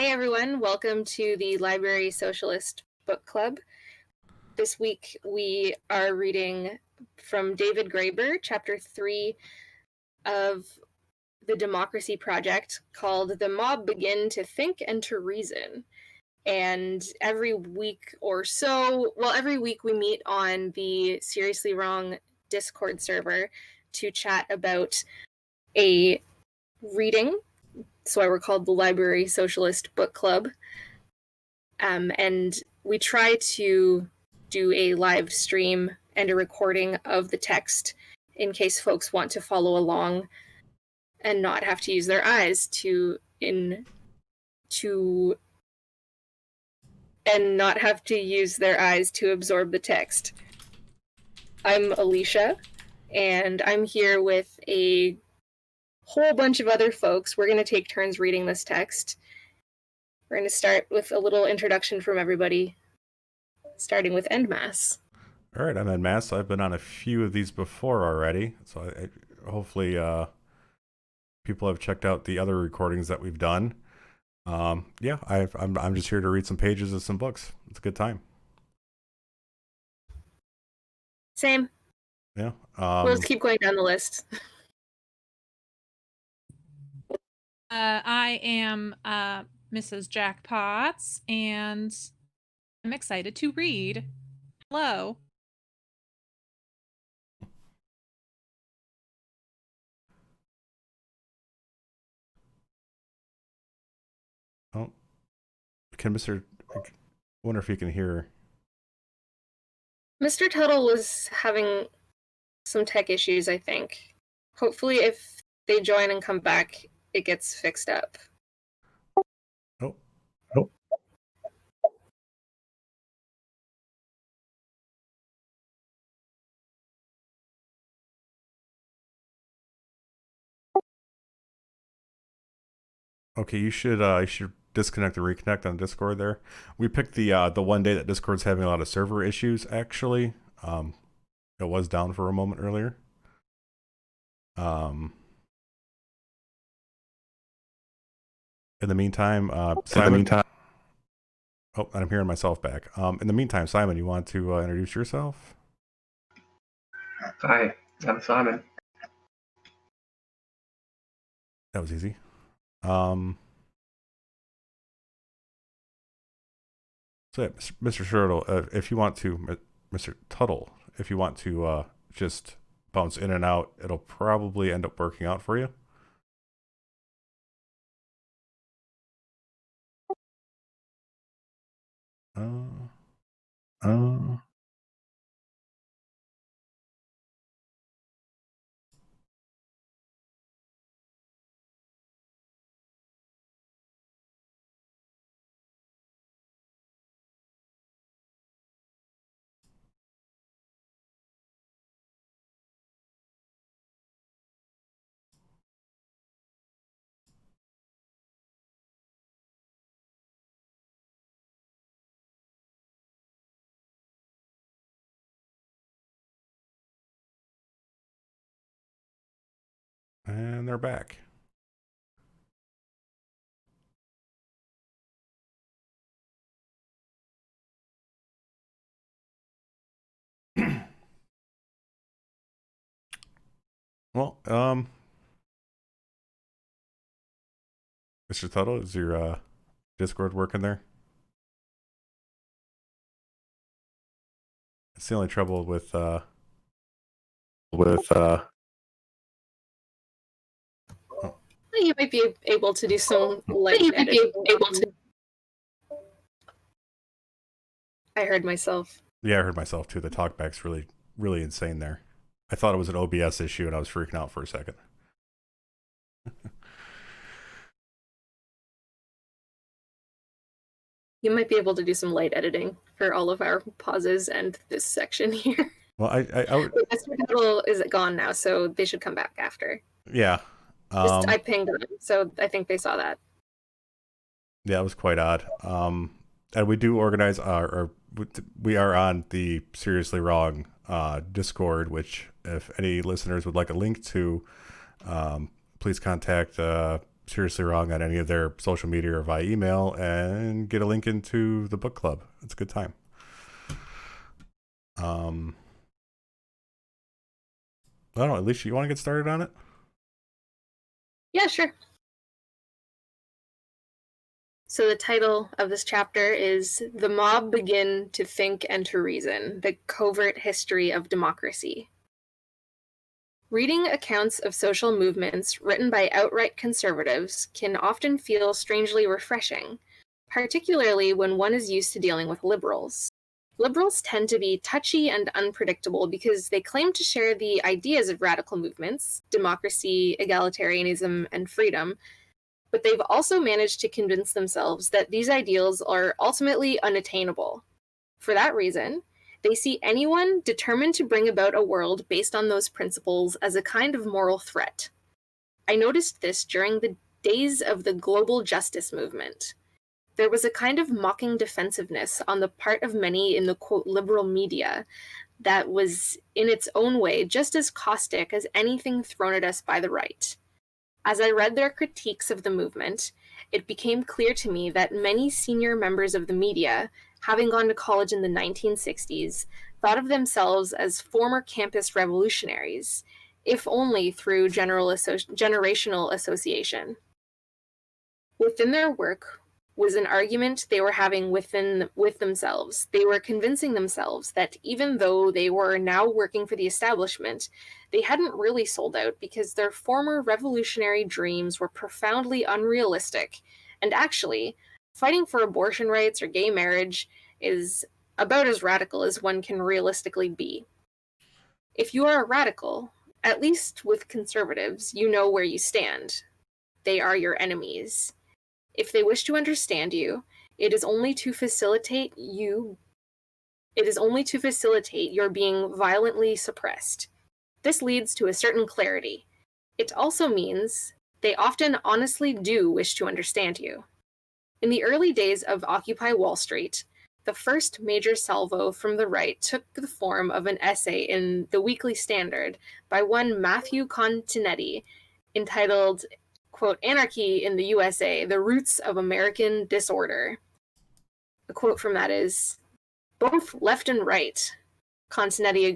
Hey everyone, welcome to the Library Socialist Book Club. This week we are reading from David Graeber, chapter 3 of the Democracy Project, called The Mob Begin to Think and to Reason. And every week or so, every week we meet on the Seriously Wrong Discord server to chat about a reading. That's why we're called the Library Socialist Book Club. And we try to do a live stream and a recording of the text in case folks want to follow along and not have to use their eyes to absorb the text. I'm Alicia, and I'm here with a whole bunch of other folks. We're going to take turns reading this text. We're going to start with a little introduction from everybody, starting with Endmass. All right, I'm Endmass. I've been on a few of these before already, so hopefully people have checked out the other recordings that we've done. I'm just here to read some pages of some books. It's a good time. Same. Yeah. We'll just keep going down the list. I am Mrs. Jackpots, and I'm excited to read. Hello. Oh, I wonder if you can hear. Mr. Tuttle was having some tech issues, I think. Hopefully, if they join and come back, it gets fixed up. Oh. Okay, you should disconnect and reconnect on Discord there. We picked the one day that Discord's having a lot of server issues, actually. It was down for a moment earlier. In the meantime, Simon. Oh, and I'm hearing myself back. In the meantime, Simon, you want to introduce yourself? Hi, I'm Simon. That was easy. So, yeah, Mr. Turtle, if you want to, Mr. Tuttle, if you want to just bounce in and out, it'll probably end up working out for you. And they're back. Well, Mr. Tuttle, is your Discord working there? It's the only trouble with You might be able to do some light editing. I heard myself. Yeah, I heard myself too. The talkback's really, really insane there. I thought it was an OBS issue, and I was freaking out for a second. You might be able to do some light editing for all of our pauses and this section here. Well, I would. Mr. Tuttle is gone now, so they should come back after. Yeah. I pinged them, so I think they saw that. Yeah, it was quite odd. And we do organize we are on the Seriously Wrong Discord, which if any listeners would like a link to, please contact Seriously Wrong on any of their social media or via email and get a link into the book club. It's a good time. I don't know, Alicia, you want to get started on it? Yeah, sure. So the title of this chapter is The Mob Begin to Think and to Reason, the Covert History of Democracy. Reading accounts of social movements written by outright conservatives can often feel strangely refreshing, particularly when one is used to dealing with liberals. Liberals tend to be touchy and unpredictable because they claim to share the ideas of radical movements, democracy, egalitarianism, and freedom, but they've also managed to convince themselves that these ideals are ultimately unattainable. For that reason, they see anyone determined to bring about a world based on those principles as a kind of moral threat. I noticed this during the days of the global justice movement. There was a kind of mocking defensiveness on the part of many in the quote liberal media that was, in its own way, just as caustic as anything thrown at us by the right. As I read their critiques of the movement, it became clear to me that many senior members of the media, having gone to college in the 1960s, thought of themselves as former campus revolutionaries, if only through generational association. Within their work was an argument they were having with themselves. They were convincing themselves that even though they were now working for the establishment, they hadn't really sold out because their former revolutionary dreams were profoundly unrealistic, and actually, fighting for abortion rights or gay marriage is about as radical as one can realistically be. If you are a radical, at least with conservatives, you know where you stand. They are your enemies. If they wish to understand you, it is only to facilitate your being violently suppressed. This leads to a certain clarity. It also means they often honestly do wish to understand you. In the early days of Occupy Wall Street, the first major salvo from the right took the form of an essay in the Weekly Standard by one Matthew Continetti entitled, quote, Anarchy in the USA, the Roots of American Disorder. A quote from that is, both left and right, Continetti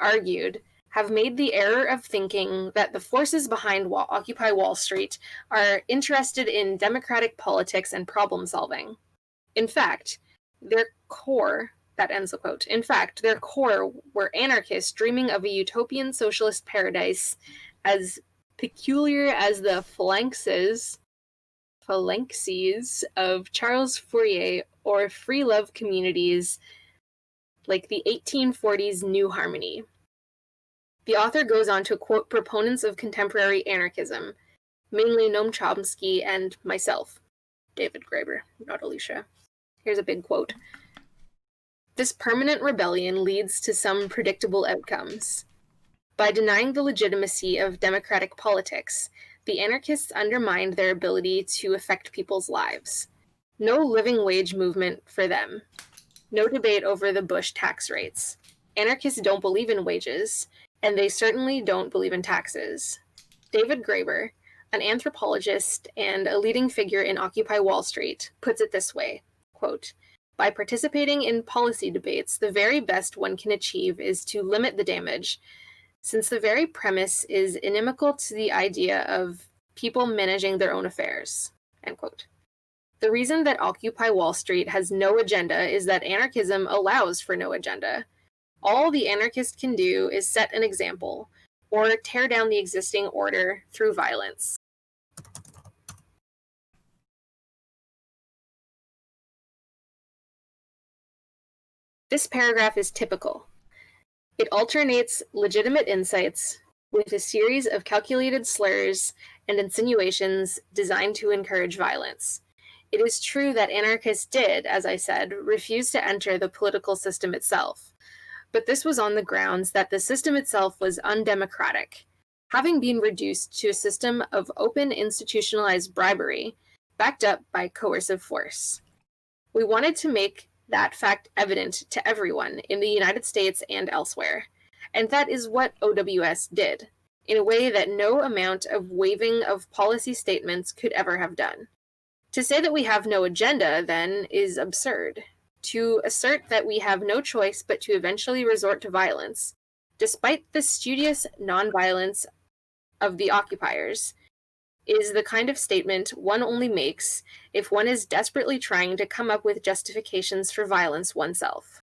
argued, have made the error of thinking that the forces behind Occupy Wall Street are interested in democratic politics and problem solving. In fact, their core, that ends the quote, in fact, their core were anarchists dreaming of a utopian socialist paradise as peculiar as the phalanxes of Charles Fourier or free love communities like the 1840s New Harmony. The author goes on to quote proponents of contemporary anarchism, mainly Noam Chomsky and myself, David Graeber, not Alicia. Here's a big quote. This permanent rebellion leads to some predictable outcomes. By denying the legitimacy of democratic politics, the anarchists undermined their ability to affect people's lives. No living wage movement for them. No debate over the Bush tax rates. Anarchists don't believe in wages, and they certainly don't believe in taxes. David Graeber, an anthropologist and a leading figure in Occupy Wall Street, puts it this way, quote, by participating in policy debates, the very best one can achieve is to limit the damage, since the very premise is inimical to the idea of people managing their own affairs, end quote. The reason that Occupy Wall Street has no agenda is that anarchism allows for no agenda. All the anarchist can do is set an example, or tear down the existing order through violence. This paragraph is typical. It alternates legitimate insights with a series of calculated slurs and insinuations designed to encourage violence. It is true that anarchists did, as I said, refuse to enter the political system itself, but this was on the grounds that the system itself was undemocratic, having been reduced to a system of open institutionalized bribery, backed up by coercive force. We wanted to make that fact evident to everyone in the United States and elsewhere, and that is what OWS did. in a way that no amount of waiving of policy statements could ever have done. To say that we have no agenda, then, is absurd. To assert that we have no choice but to eventually resort to violence, despite the studious nonviolence of the occupiers, is the kind of statement one only makes if one is desperately trying to come up with justifications for violence oneself.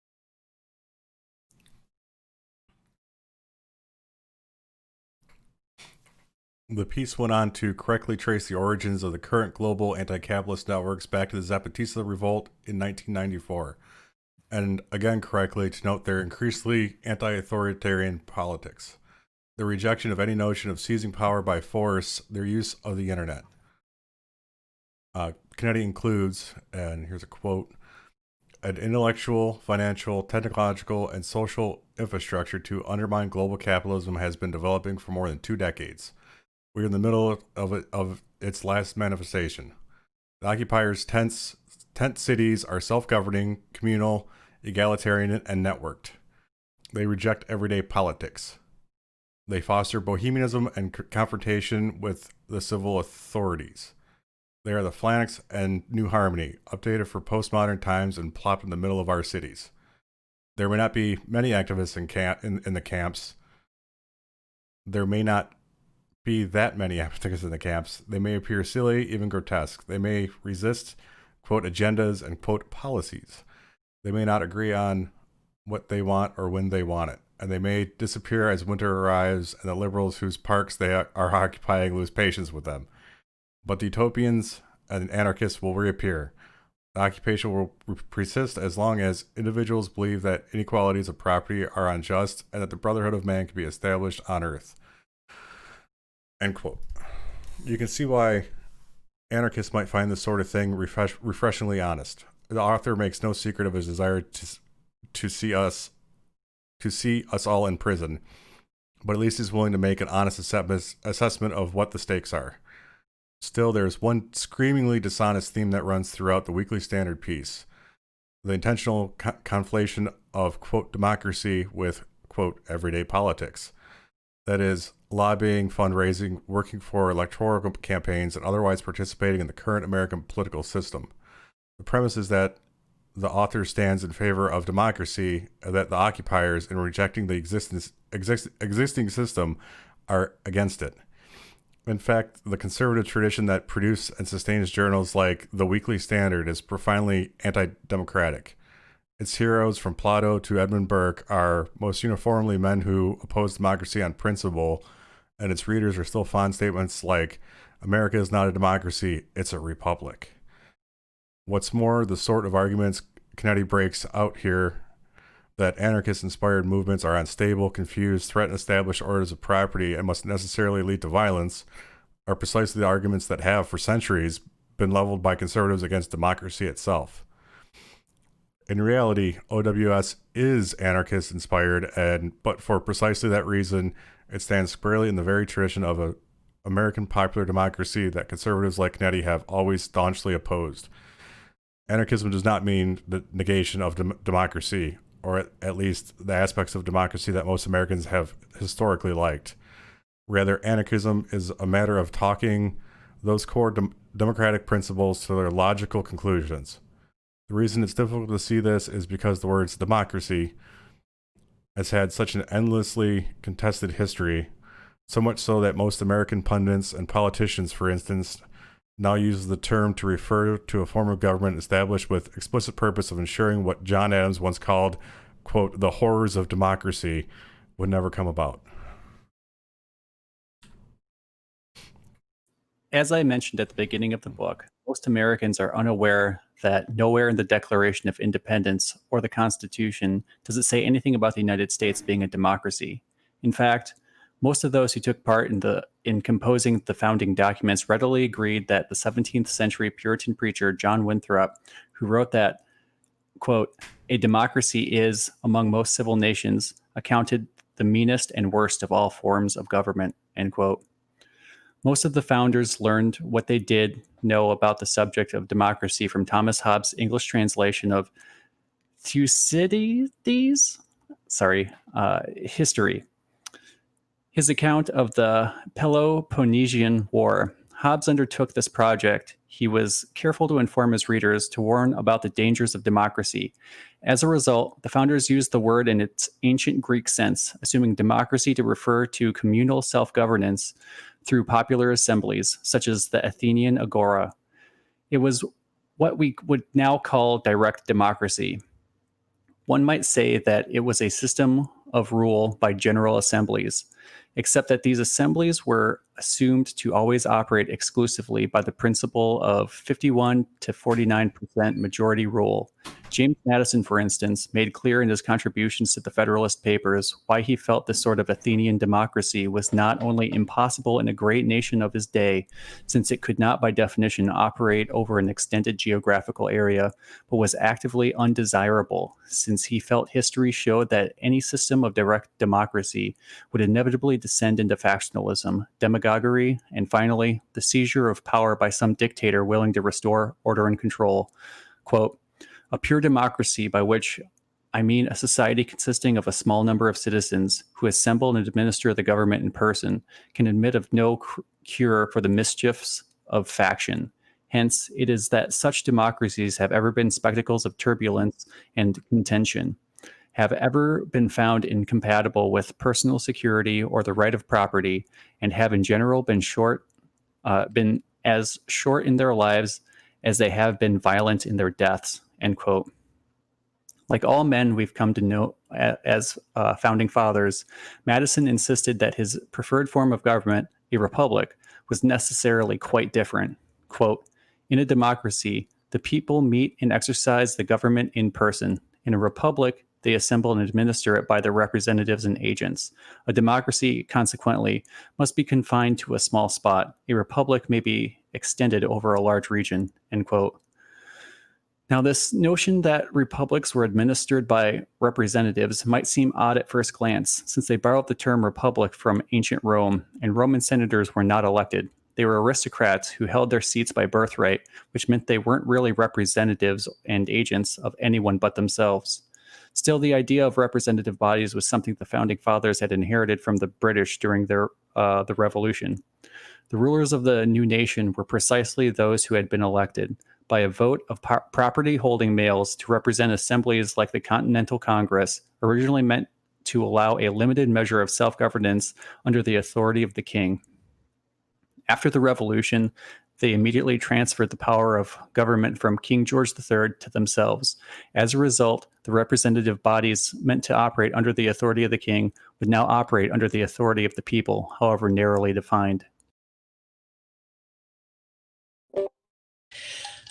The piece went on to correctly trace the origins of the current global anti-capitalist networks back to the Zapatista revolt in 1994, and again correctly to note their increasingly anti-authoritarian politics, the rejection of any notion of seizing power by force, their use of the internet. Kennedy includes, and here's a quote, an intellectual, financial, technological, and social infrastructure to undermine global capitalism has been developing for more than 2 decades. We're in the middle of its last manifestation. The occupiers' tent cities are self-governing, communal, egalitarian, and networked. They reject everyday politics. They foster bohemianism and confrontation with the civil authorities. They are the Phalanx and New Harmony, updated for postmodern times and plopped in the middle of our cities. There may not be many activists in the camps. There may not be that many activists in the camps. They may appear silly, even grotesque. They may resist, quote, agendas and, quote, policies. They may not agree on what they want or when they want it. And they may disappear as winter arrives and the liberals whose parks they are occupying lose patience with them. But the utopians and anarchists will reappear. The occupation will persist as long as individuals believe that inequalities of property are unjust and that the brotherhood of man can be established on earth. End quote. You can see why anarchists might find this sort of thing refreshingly honest. The author makes no secret of his desire to see us all in prison, but at least he's willing to make an honest assessment of what the stakes are. Still, there's one screamingly dishonest theme that runs throughout the Weekly Standard piece: the intentional conflation of, quote, democracy with, quote, everyday politics. That is, lobbying, fundraising, working for electoral campaigns, and otherwise participating in the current American political system. The premise is that the author stands in favor of democracy, and that the occupiers, in rejecting the existing system, are against it. In fact, the conservative tradition that produced and sustains journals like the Weekly Standard is profoundly anti-democratic. Its heroes, from Plato to Edmund Burke, are most uniformly men who oppose democracy on principle, and its readers are still fond statements like, America is not a democracy, it's a republic. What's more, the sort of arguments Kennedy breaks out here, that anarchist-inspired movements are unstable, confused, threaten established orders of property, and must necessarily lead to violence, are precisely the arguments that have, for centuries, been leveled by conservatives against democracy itself. In reality, OWS is anarchist-inspired, but for precisely that reason, it stands squarely in the very tradition of an American popular democracy that conservatives like Kennedy have always staunchly opposed. Anarchism does not mean the negation of democracy, or at least the aspects of democracy that most Americans have historically liked. Rather, anarchism is a matter of talking those core democratic principles to their logical conclusions. The reason it's difficult to see this is because the words democracy has had such an endlessly contested history, so much so that most American pundits and politicians, for instance, now use the term to refer to a form of government established with explicit purpose of ensuring what John Adams once called, quote, the horrors of democracy would never come about. As I mentioned at the beginning of the book, most Americans are unaware that nowhere in the Declaration of Independence or the Constitution does it say anything about the United States being a democracy. In fact, most of those who took part in composing the founding documents readily agreed that the 17th century Puritan preacher John Winthrop, who wrote that, quote, a democracy is, among most civil nations, accounted the meanest and worst of all forms of government, end quote. Most of the founders learned what they did know about the subject of democracy from Thomas Hobbes' English translation of Thucydides' history. his account of the Peloponnesian War. Hobbes undertook this project. He was careful to inform his readers, to warn about the dangers of democracy. As a result, the founders used the word in its ancient Greek sense, assuming democracy to refer to communal self-governance through popular assemblies, such as the Athenian Agora. It was what we would now call direct democracy. One might say that it was a system of rule by general assemblies, except that these assemblies were assumed to always operate exclusively by the principle of 51 to 49% majority rule. James Madison, for instance, made clear in his contributions to the Federalist Papers why he felt this sort of Athenian democracy was not only impossible in a great nation of his day, since it could not by definition operate over an extended geographical area, but was actively undesirable, since he felt history showed that any system of direct democracy would inevitably descend into factionalism, demagoguery, and finally, the seizure of power by some dictator willing to restore order and control. Quote, "A pure democracy, by which I mean a society consisting of a small number of citizens who assemble and administer the government in person, can admit of no cure for the mischiefs of faction. Hence, it is that such democracies have ever been spectacles of turbulence and contention, have ever been found incompatible with personal security or the right of property, and have in general been as short in their lives as they have been violent in their deaths." End quote. Like all men we've come to know as founding fathers, Madison insisted that his preferred form of government, a republic, was necessarily quite different. Quote, "In a democracy, the people meet and exercise the government in person. In a republic, they assemble and administer it by their representatives and agents. A democracy, consequently, must be confined to a small spot. A republic may be extended over a large region." End quote. Now, this notion that republics were administered by representatives might seem odd at first glance, since they borrowed the term republic from ancient Rome, and Roman senators were not elected. They were aristocrats who held their seats by birthright, which meant they weren't really representatives and agents of anyone but themselves. Still, the idea of representative bodies was something the founding fathers had inherited from the British during the Revolution. The rulers of the new nation were precisely those who had been elected by a vote of property-holding males to represent assemblies like the Continental Congress, originally meant to allow a limited measure of self-governance under the authority of the king. After the Revolution, they immediately transferred the power of government from King George III to themselves. As a result, the representative bodies meant to operate under the authority of the king would now operate under the authority of the people, however narrowly defined.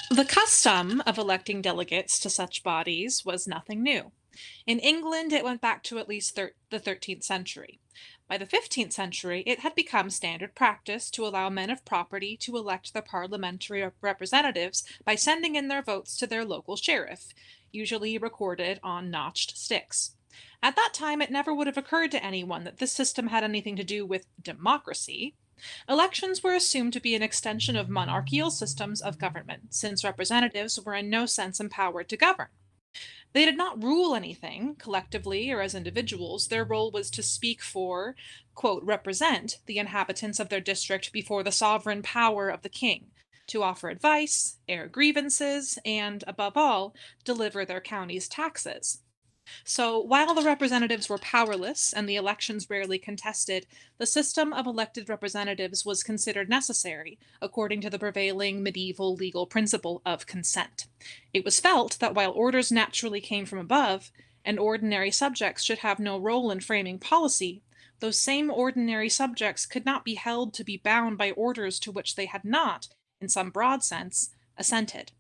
The custom of electing delegates to such bodies was nothing new. In England, it went back to at least the 13th century. By the 15th century, it had become standard practice to allow men of property to elect their parliamentary representatives by sending in their votes to their local sheriff, usually recorded on notched sticks. At that time, it never would have occurred to anyone that this system had anything to do with democracy. Elections were assumed to be an extension of monarchical systems of government, since representatives were in no sense empowered to govern. They did not rule anything, collectively or as individuals. Their role was to speak for, quote, represent the inhabitants of their district before the sovereign power of the king, to offer advice, air grievances, and, above all, deliver their county's taxes. So, while the representatives were powerless and the elections rarely contested, the system of elected representatives was considered necessary, according to the prevailing medieval legal principle of consent. It was felt that while orders naturally came from above, and ordinary subjects should have no role in framing policy, those same ordinary subjects could not be held to be bound by orders to which they had not, in some broad sense, assented.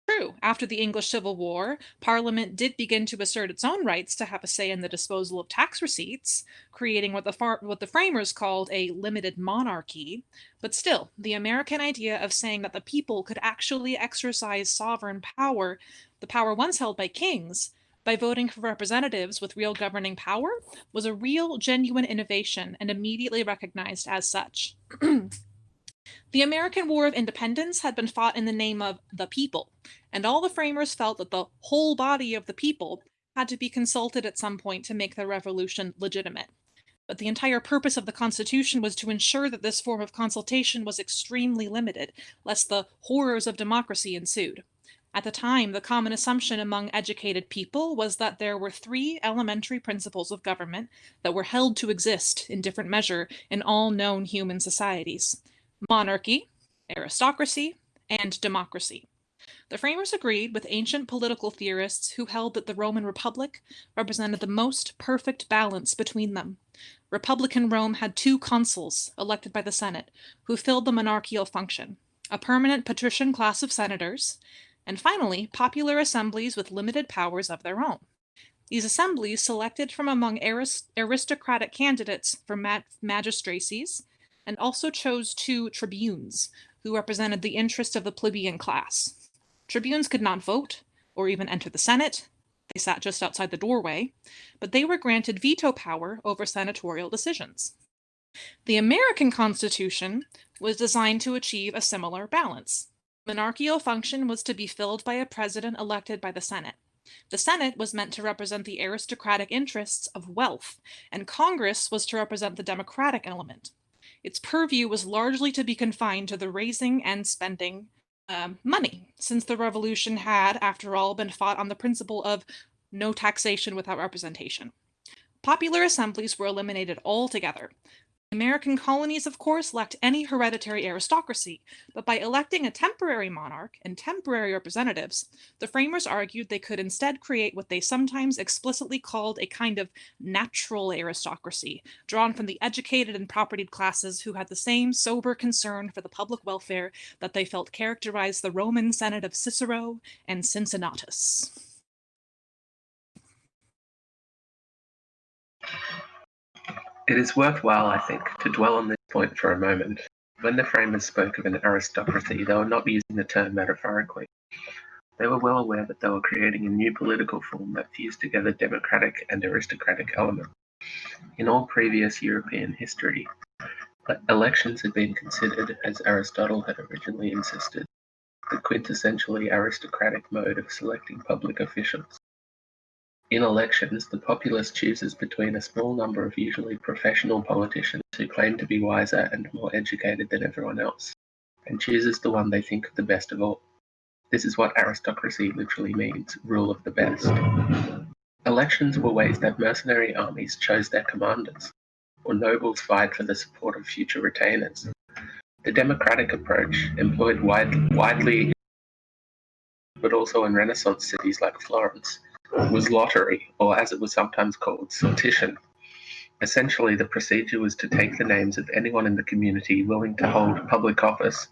True, after the English Civil War, Parliament did begin to assert its own rights to have a say in the disposal of tax receipts, creating what the framers called a limited monarchy. But still, the American idea of saying that the people could actually exercise sovereign power, the power once held by kings, by voting for representatives with real governing power, was a real, genuine innovation and immediately recognized as such. The American War of Independence had been fought in the name of the people, and all the framers felt that the whole body of the people had to be consulted at some point to make the revolution legitimate. But the entire purpose of the Constitution was to ensure that this form of consultation was extremely limited, lest the horrors of democracy ensued. At the time, the common assumption among educated people was that there were three elementary principles of government that were held to exist in different measure in all known human societies: monarchy, aristocracy, and democracy. The framers agreed with ancient political theorists who held that the Roman Republic represented the most perfect balance between them. Republican Rome had two consuls, elected by the Senate, who filled the monarchical function, a permanent patrician class of senators, and finally, popular assemblies with limited powers of their own. These assemblies selected from among aristocratic candidates for magistracies and also chose two tribunes, who represented the interest of the plebeian class. Tribunes could not vote or even enter the Senate. They sat just outside the doorway, but they were granted veto power over senatorial decisions. The American Constitution was designed to achieve a similar balance. Monarchical function was to be filled by a president elected by the Senate. The Senate was meant to represent the aristocratic interests of wealth, and Congress was to represent the democratic element. Its purview was largely to be confined to the raising and spending money, since the revolution had, after all, been fought on the principle of no taxation without representation. Popular assemblies were eliminated altogether. The American colonies, of course, lacked any hereditary aristocracy, but by electing a temporary monarch and temporary representatives, the framers argued they could instead create what they sometimes explicitly called a kind of natural aristocracy, drawn from the educated and propertied classes who had the same sober concern for the public welfare that they felt characterized the Roman Senate of Cicero and Cincinnatus. It is worthwhile, I think, to dwell on this point for a moment. When the framers spoke of an aristocracy, they were not using the term metaphorically. They were well aware that they were creating a new political form that fused together democratic and aristocratic elements. In all previous European history, elections had been considered, as Aristotle had originally insisted, the quintessentially aristocratic mode of selecting public officials. In elections, the populace chooses between a small number of usually professional politicians who claim to be wiser and more educated than everyone else, and chooses the one they think the best of all. This is what aristocracy literally means, rule of the best. Elections were ways that mercenary armies chose their commanders, or nobles vied for the support of future retainers. The democratic approach, employed widely, but also in Renaissance cities like Florence, was lottery, or as it was sometimes called, sortition. Essentially, the procedure was to take the names of anyone in the community willing to hold public office,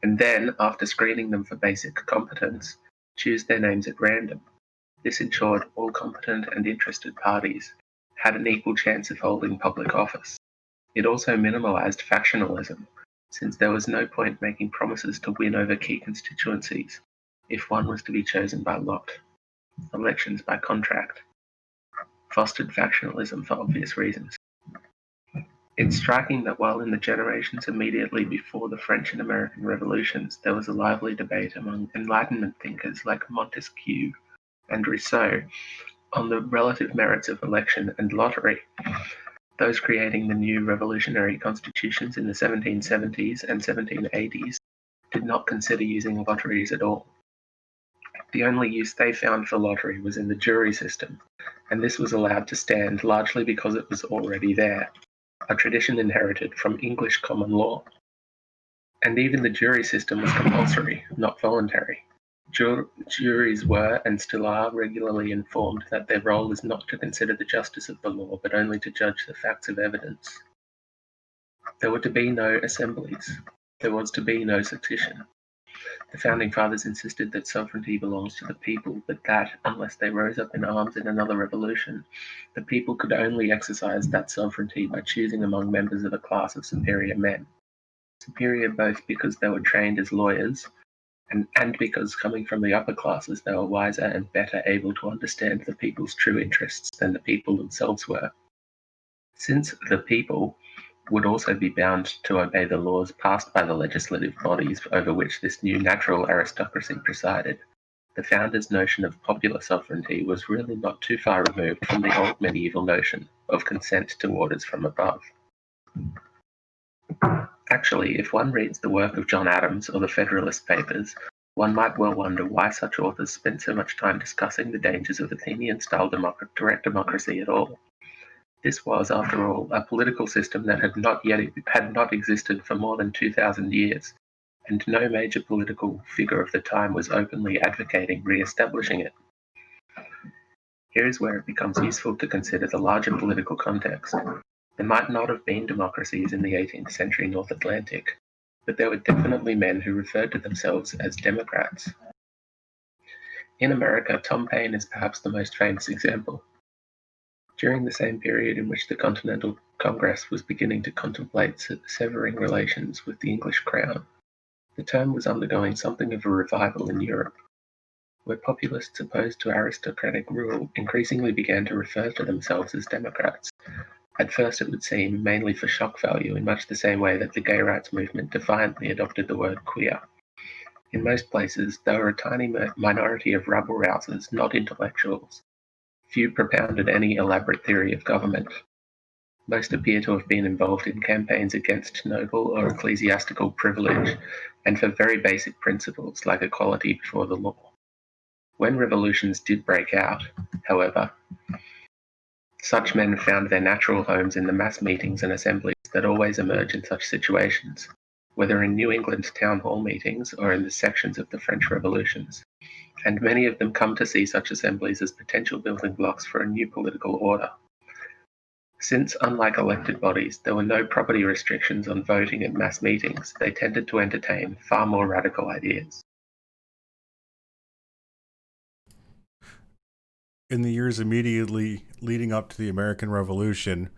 and then, after screening them for basic competence, choose their names at random. This ensured all competent and interested parties had an equal chance of holding public office. It also minimalized factionalism, since there was no point making promises to win over key constituencies if one was to be chosen by lot. Elections by contract fostered factionalism for obvious reasons. It's striking that while in the generations immediately before the French and American revolutions, there was a lively debate among Enlightenment thinkers like Montesquieu and Rousseau on the relative merits of election and lottery, those creating the new revolutionary constitutions in the 1770s and 1780s did not consider using lotteries at all. The only use they found for lottery was in the jury system, and this was allowed to stand largely because it was already there, a tradition inherited from English common law. And even the jury system was compulsory, not voluntary. Juries were, and still are, regularly informed that their role is not to consider the justice of the law, but only to judge the facts of evidence. There were to be no assemblies. There was to be no succession. The Founding Fathers insisted that sovereignty belongs to the people, but that, unless they rose up in arms in another revolution, the people could only exercise that sovereignty by choosing among members of a class of superior men. Superior both because they were trained as lawyers, and because, coming from the upper classes, they were wiser and better able to understand the people's true interests than the people themselves were. Since the people would also be bound to obey the laws passed by the legislative bodies over which this new natural aristocracy presided, the founders' notion of popular sovereignty was really not too far removed from the old medieval notion of consent to orders from above. Actually, if one reads the work of John Adams or the Federalist Papers, one might well wonder why such authors spent so much time discussing the dangers of Athenian-style direct democracy at all. This was, after all, a political system that had not existed for more than 2,000 years, and no major political figure of the time was openly advocating re-establishing it. Here is where it becomes useful to consider the larger political context. There might not have been democracies in the 18th century North Atlantic, but there were definitely men who referred to themselves as Democrats. In America, Tom Paine is perhaps the most famous example. During the same period in which the Continental Congress was beginning to contemplate severing relations with the English crown, the term was undergoing something of a revival in Europe, where populists opposed to aristocratic rule increasingly began to refer to themselves as Democrats. At first it would seem mainly for shock value, in much the same way that the gay rights movement defiantly adopted the word queer. In most places, there were a tiny minority of rabble-rousers, not intellectuals. Few propounded any elaborate theory of government. Most appear to have been involved in campaigns against noble or ecclesiastical privilege, and for very basic principles like equality before the law. When revolutions did break out, however, such men found their natural homes in the mass meetings and assemblies that always emerge in such situations, whether in New England town hall meetings or in the sections of the French revolutions, and many of them come to see such assemblies as potential building blocks for a new political order. Since, unlike elected bodies, there were no property restrictions on voting at mass meetings, they tended to entertain far more radical ideas. In the years immediately leading up to the American Revolution,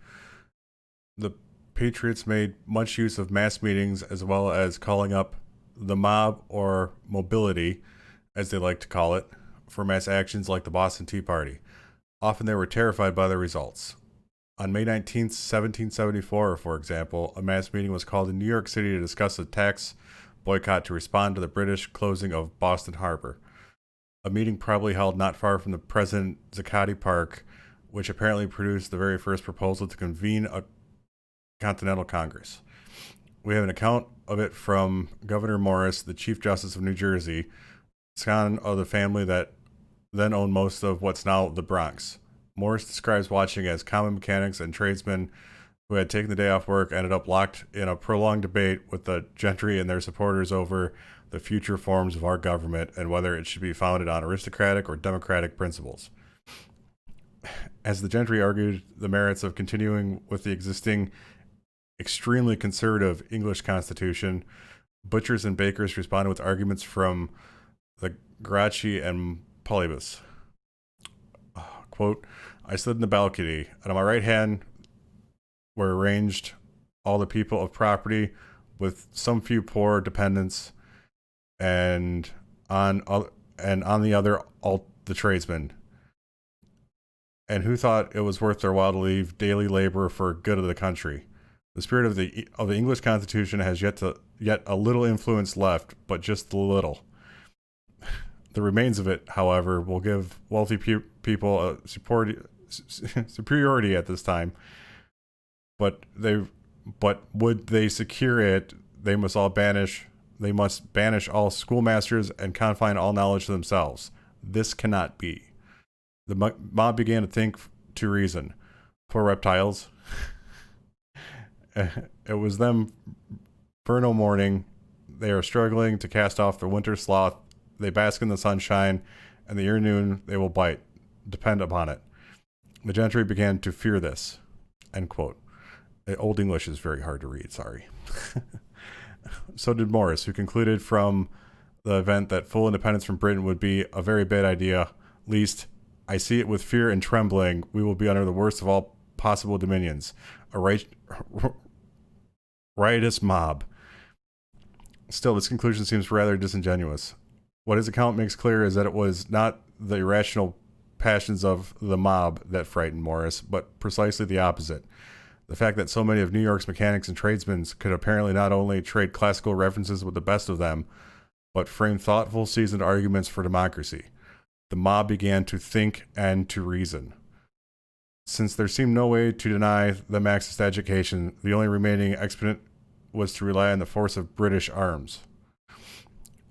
the Patriots made much use of mass meetings as well as calling up the mob, or mobility, as they like to call it, for mass actions like the Boston Tea Party. Often they were terrified by the results. On May 19, 1774, for example, a mass meeting was called in New York City to discuss a tax boycott to respond to the British closing of Boston Harbor. A meeting probably held not far from the present Zuccotti Park, which apparently produced the very first proposal to convene a Continental Congress. We have an account of it from Gouverneur Morris, the Chief Justice of New Jersey, son of the family that then owned most of what's now the Bronx. Morris describes watching as common mechanics and tradesmen who had taken the day off work ended up locked in a prolonged debate with the gentry and their supporters over the future forms of our government and whether it should be founded on aristocratic or democratic principles. As the gentry argued the merits of continuing with the existing extremely conservative English Constitution, butchers and bakers responded with arguments from the Gracchi and Polybus. Quote, I stood in the balcony, and on my right hand were arranged all the people of property, with some few poor dependents, and on the other all the tradesmen, and who thought it was worth their while to leave daily labor for good of the country. The spirit of the English Constitution has yet a little influence left, but just a little. The remains of it, however, will give wealthy people a superiority at this time. But would they secure it, they must banish all schoolmasters and confine all knowledge to themselves. This cannot be. The mob began to think, to reason. Poor reptiles. It was them vernal morning. They are struggling to cast off their winter sloth. They bask in the sunshine, and the ere noon they will bite. Depend upon it. The gentry began to fear this. End quote. Old English is very hard to read, sorry. So did Morris, who concluded from the event that full independence from Britain would be a very bad idea. Least, I see it with fear and trembling. We will be under the worst of all possible dominions. A riotous mob. Still, this conclusion seems rather disingenuous. What his account makes clear is that it was not the irrational passions of the mob that frightened Morris, but precisely the opposite. The fact that so many of New York's mechanics and tradesmen could apparently not only trade classical references with the best of them, but framed thoughtful, seasoned arguments for democracy. The mob began to think and to reason. Since there seemed no way to deny them access to education, the only remaining expedient was to rely on the force of British arms.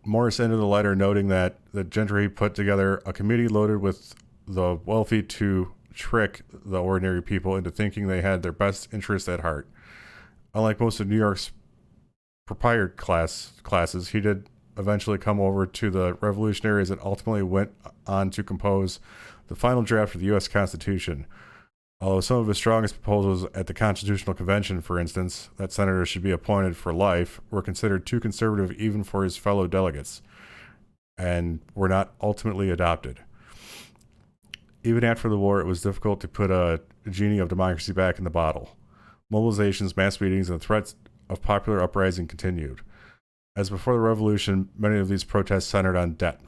Morris ended the letter noting that the gentry put together a committee loaded with the wealthy to trick the ordinary people into thinking they had their best interests at heart. Unlike most of New York's proprietor classes, he did eventually come over to the revolutionaries and ultimately went on to compose the final draft of the U.S. Constitution. Although some of his strongest proposals at the Constitutional Convention, for instance, that senators should be appointed for life, were considered too conservative even for his fellow delegates, and were not ultimately adopted. Even after the war, it was difficult to put a genie of democracy back in the bottle. Mobilizations, mass meetings, and threats of popular uprising continued. As before the revolution, many of these protests centered on debt.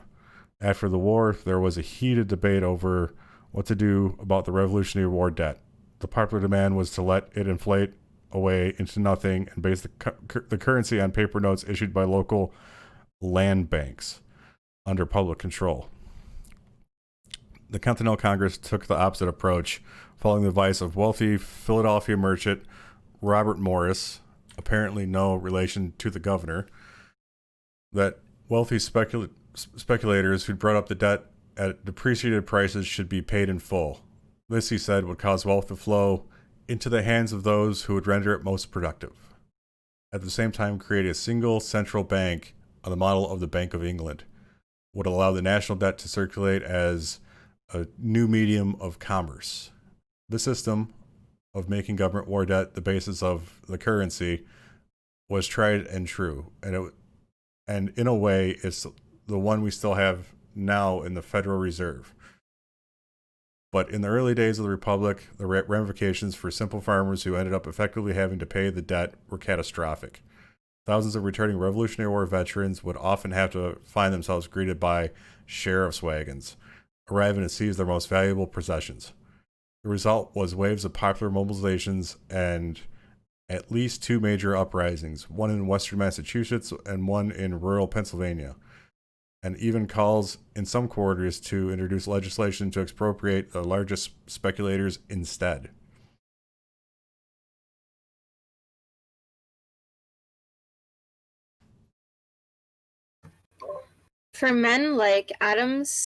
After the war, there was a heated debate over what to do about the Revolutionary War debt. The popular demand was to let it inflate away into nothing and base the currency on paper notes issued by local land banks under public control. The Continental Congress took the opposite approach, following the advice of wealthy Philadelphia merchant Robert Morris, apparently no relation to the governor, that wealthy speculators who'd brought up the debt at depreciated prices should be paid in full. This, he said, would cause wealth to flow into the hands of those who would render it most productive. At the same time, create a single central bank on the model of the Bank of England would allow the national debt to circulate as a new medium of commerce. The system of making government war debt the basis of the currency was tried and true, and in a way, it's the one we still have now in the Federal Reserve. But in the early days of the Republic, the ramifications for simple farmers who ended up effectively having to pay the debt were catastrophic. Thousands of returning Revolutionary War veterans would often have to find themselves greeted by sheriff's wagons, arriving to seize their most valuable possessions. The result was waves of popular mobilizations and at least two major uprisings, one in western Massachusetts and one in rural Pennsylvania, and even calls in some quarters to introduce legislation to expropriate the largest speculators instead. For men like Adams,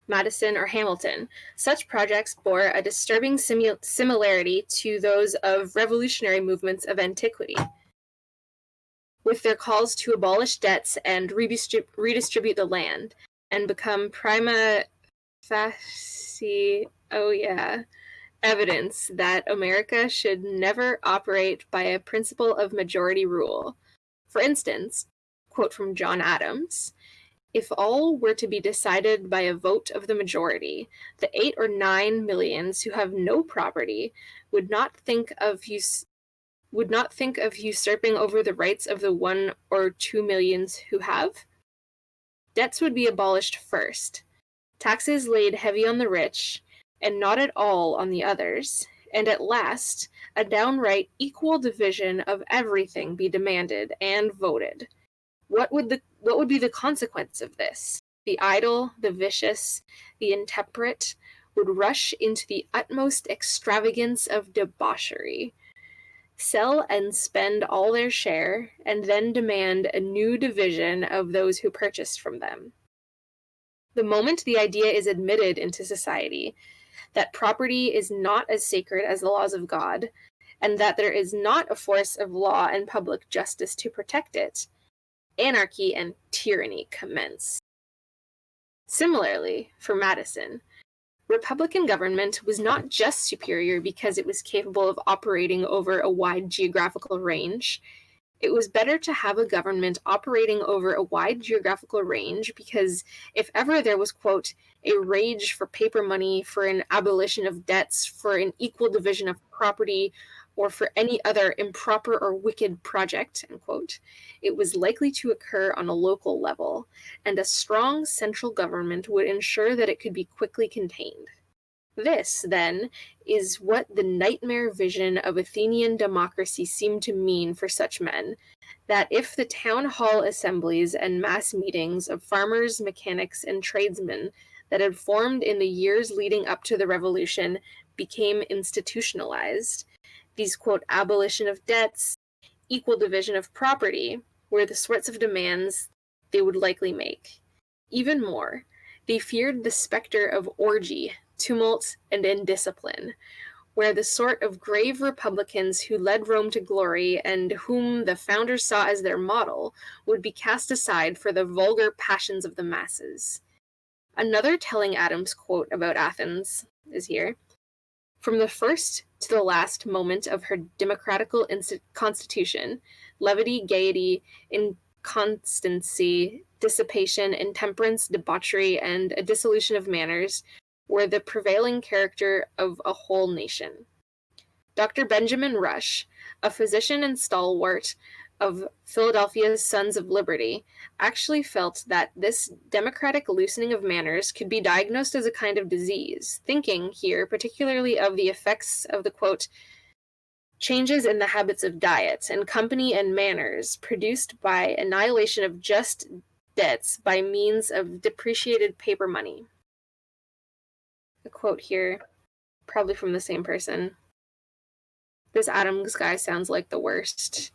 Madison, or Hamilton, such projects bore a disturbing similarity to those of revolutionary movements of antiquity, with their calls to abolish debts and redistribute the land, and become prima facie, evidence that America should never operate by a principle of majority rule. For instance, quote from John Adams, "If all were to be decided by a vote of the majority, the 8 or 9 millions who have no property would not think of usurping over the rights of the 1 or 2 millions who have. Debts would be abolished first, taxes laid heavy on the rich, and not at all on the others, and at last a downright equal division of everything be demanded and voted. What would be the consequence of this? The idle, the vicious, the intemperate would rush into the utmost extravagance of debauchery, sell and spend all their share, and then demand a new division of those who purchased from them. The moment the idea is admitted into society that property is not as sacred as the laws of God, and that there is not a force of law and public justice to protect it, anarchy and tyranny commence." Similarly, for Madison, Republican government was not just superior because it was capable of operating over a wide geographical range. It was better to have a government operating over a wide geographical range because if ever there was, quote, "a rage for paper money, for an abolition of debts, for an equal division of property, or for any other improper or wicked project," unquote, it was likely to occur on a local level, and a strong central government would ensure that it could be quickly contained. This, then, is what the nightmare vision of Athenian democracy seemed to mean for such men, that if the town hall assemblies and mass meetings of farmers, mechanics, and tradesmen that had formed in the years leading up to the revolution became institutionalized, these, quote, abolition of debts, equal division of property, were the sorts of demands they would likely make. Even more, they feared the specter of orgy, tumult, and indiscipline, where the sort of grave republicans who led Rome to glory and whom the founders saw as their model would be cast aside for the vulgar passions of the masses. Another telling Adams quote about Athens is here. From the first to the last moment of her democratical constitution, levity, gaiety, inconstancy, dissipation, intemperance, debauchery, and a dissolution of manners were the prevailing character of a whole nation. Dr. Benjamin Rush, a physician and stalwart of Philadelphia's Sons of Liberty, actually felt that this democratic loosening of manners could be diagnosed as a kind of disease, thinking here particularly of the effects of the, quote, changes in the habits of diet and company and manners produced by annihilation of just debts by means of depreciated paper money. A quote here, probably from the same person. This Adams guy sounds like the worst.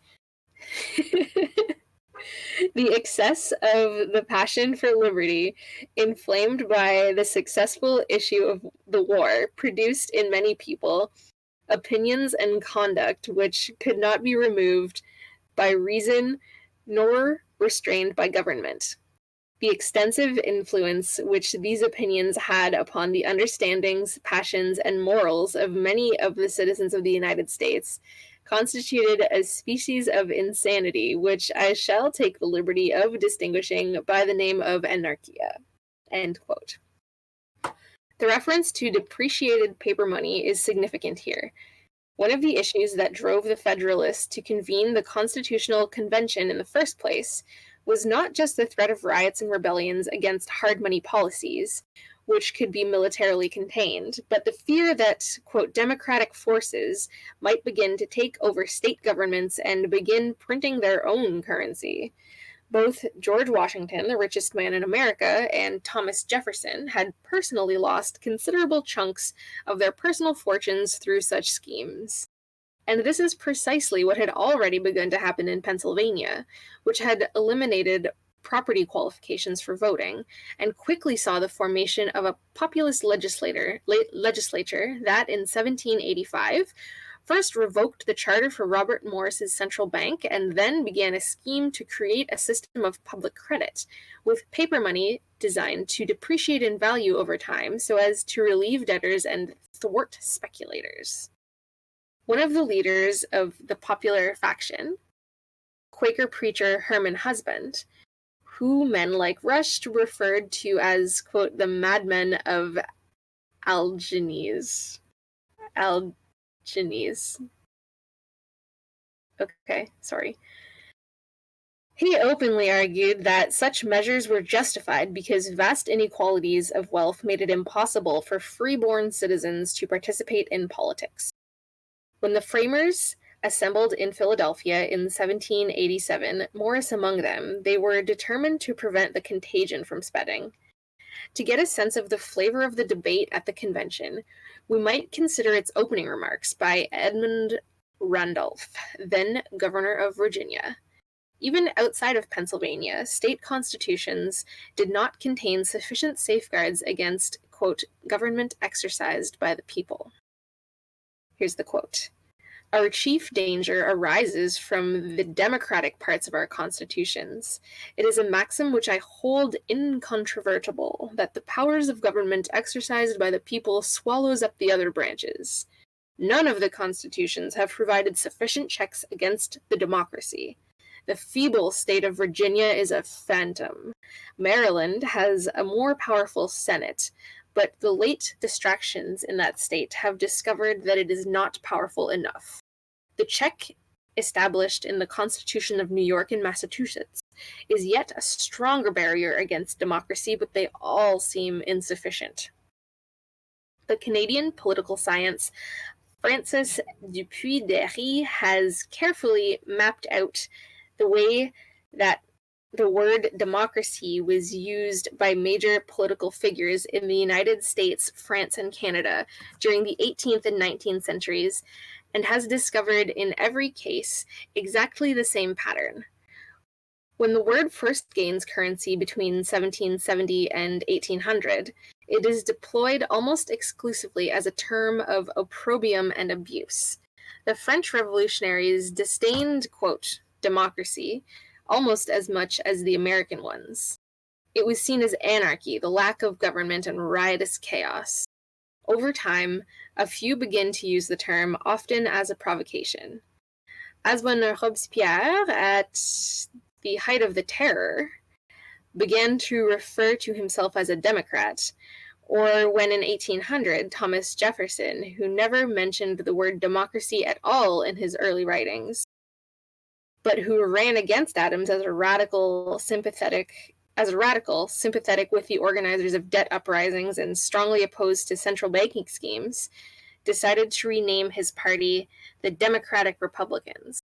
The excess of the passion for liberty, inflamed by the successful issue of the war, produced in many people opinions and conduct which could not be removed by reason nor restrained by government. The extensive influence which these opinions had upon the understandings, passions, and morals of many of the citizens of the United States constituted a species of insanity which I shall take the liberty of distinguishing by the name of anarchia. End quote. The reference to depreciated paper money is significant here. One of the issues that drove the Federalists to convene the Constitutional Convention in the first place was not just the threat of riots and rebellions against hard money policies, which could be militarily contained, but the fear that, quote, democratic forces might begin to take over state governments and begin printing their own currency. Both George Washington, the richest man in America, and Thomas Jefferson had personally lost considerable chunks of their personal fortunes through such schemes. And this is precisely what had already begun to happen in Pennsylvania, which had eliminated property qualifications for voting, and quickly saw the formation of a populist legislature that, in 1785, first revoked the charter for Robert Morris's central bank, and then began a scheme to create a system of public credit, with paper money designed to depreciate in value over time so as to relieve debtors and thwart speculators. One of the leaders of the popular faction, Quaker preacher Herman Husband, who men like Rush referred to as, quote, the madmen of Algiers. Okay, sorry. He openly argued that such measures were justified because vast inequalities of wealth made it impossible for free-born citizens to participate in politics. When the framers assembled in Philadelphia in 1787, Morris among them, they were determined to prevent the contagion from spreading. To get a sense of the flavor of the debate at the convention, we might consider its opening remarks by Edmund Randolph, then governor of Virginia. Even outside of Pennsylvania, state constitutions did not contain sufficient safeguards against, quote, government exercised by the people. Here's the quote. Our chief danger arises from the democratic parts of our constitutions. It is a maxim which I hold incontrovertible, that the powers of government exercised by the people swallows up the other branches. None of the constitutions have provided sufficient checks against the democracy. The feeble state of Virginia is a phantom. Maryland has a more powerful Senate, but the late distractions in that state have discovered that it is not powerful enough. The check established in the Constitution of New York and Massachusetts is yet a stronger barrier against democracy, but they all seem insufficient. the Canadian political science Francis Dupuy-Derry has carefully mapped out the way that the word democracy was used by major political figures in the United States, France, and Canada during the 18th and 19th centuries, and has discovered in every case exactly the same pattern. When the word first gains currency between 1770 and 1800, it is deployed almost exclusively as a term of opprobrium and abuse. The French revolutionaries disdained, quote, democracy almost as much as the American ones. It was seen as anarchy, the lack of government, and riotous chaos. Over time, a few begin to use the term, often as a provocation. As when Robespierre, at the height of the terror, began to refer to himself as a Democrat, or when in 1800, Thomas Jefferson, who never mentioned the word democracy at all in his early writings, but who ran against Adams as a radical sympathetic with the organizers of debt uprisings and strongly opposed to central banking schemes, decided to rename his party the Democratic Republicans.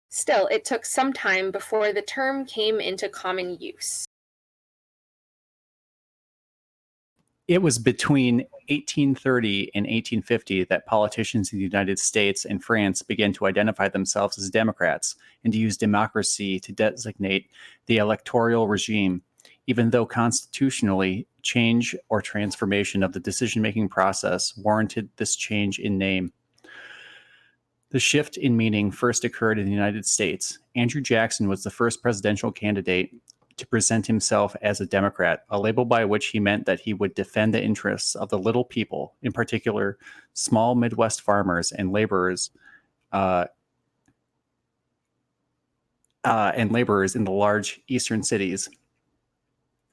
Still, it took some time before the term came into common use. It was between 1830 and 1850 that politicians in the United States and France began to identify themselves as Democrats and to use democracy to designate the electoral regime, even though constitutionally change or transformation of the decision-making process warranted this change in name. The shift in meaning first occurred in the United States. Andrew Jackson was the first presidential candidate to present himself as a Democrat, a label by which he meant that he would defend the interests of the little people, in particular, small Midwest farmers and laborers in the large eastern cities.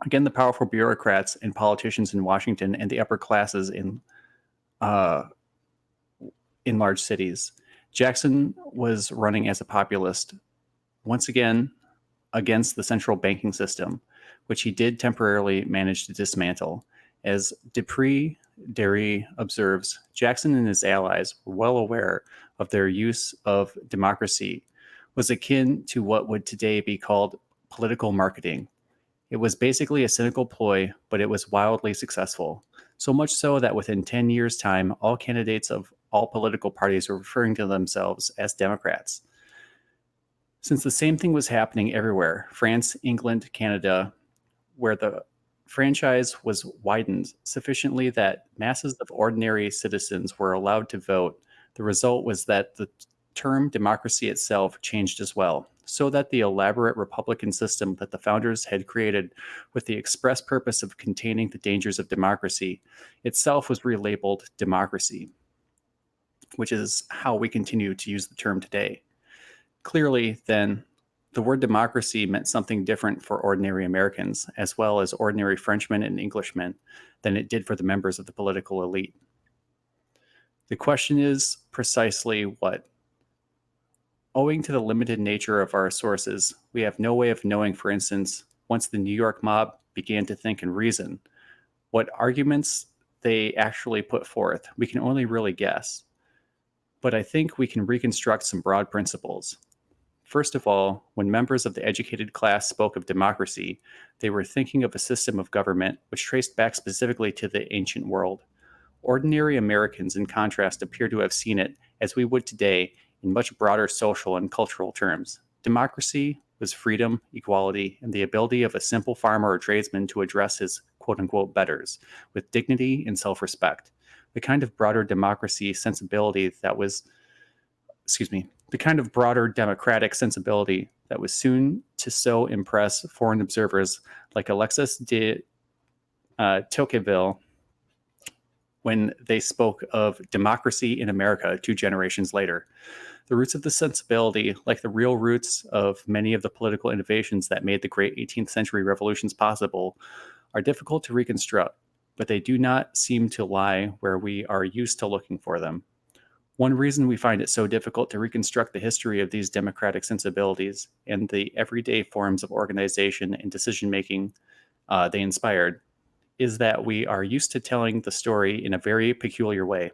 Again, the powerful bureaucrats and politicians in Washington and the upper classes in large cities. Jackson was running as a populist, once again, against the central banking system, which he did temporarily manage to dismantle. As Dupuy-Derry observes, Jackson and his allies were well aware of their use of democracy was akin to what would today be called political marketing. It was basically a cynical ploy, but it was wildly successful. So much so that within 10 years' time, all candidates of all political parties were referring to themselves as Democrats. Since the same thing was happening everywhere, France, England, Canada, where the franchise was widened sufficiently that masses of ordinary citizens were allowed to vote, the result was that the term democracy itself changed as well, so that the elaborate republican system that the founders had created with the express purpose of containing the dangers of democracy itself was relabeled democracy, which is how we continue to use the term today. Clearly, then, the word democracy meant something different for ordinary Americans, as well as ordinary Frenchmen and Englishmen, than it did for the members of the political elite. The question is precisely what? Owing to the limited nature of our sources, we have no way of knowing, for instance, once the New York mob began to think and reason, what arguments they actually put forth. We can only really guess. But I think we can reconstruct some broad principles. First of all, when members of the educated class spoke of democracy, they were thinking of a system of government which traced back specifically to the ancient world. Ordinary Americans, in contrast, appear to have seen it, as we would today, in much broader social and cultural terms. Democracy was freedom, equality, and the ability of a simple farmer or tradesman to address his quote-unquote betters with dignity and self-respect. The kind of broader democratic sensibility that was soon to so impress foreign observers like Alexis de Tocqueville when they spoke of democracy in America 2 generations later. The roots of the sensibility, like the real roots of many of the political innovations that made the great 18th century revolutions possible, are difficult to reconstruct, but they do not seem to lie where we are used to looking for them. One reason we find it so difficult to reconstruct the history of these democratic sensibilities and the everyday forms of organization and decision-making they inspired is that we are used to telling the story in a very peculiar way.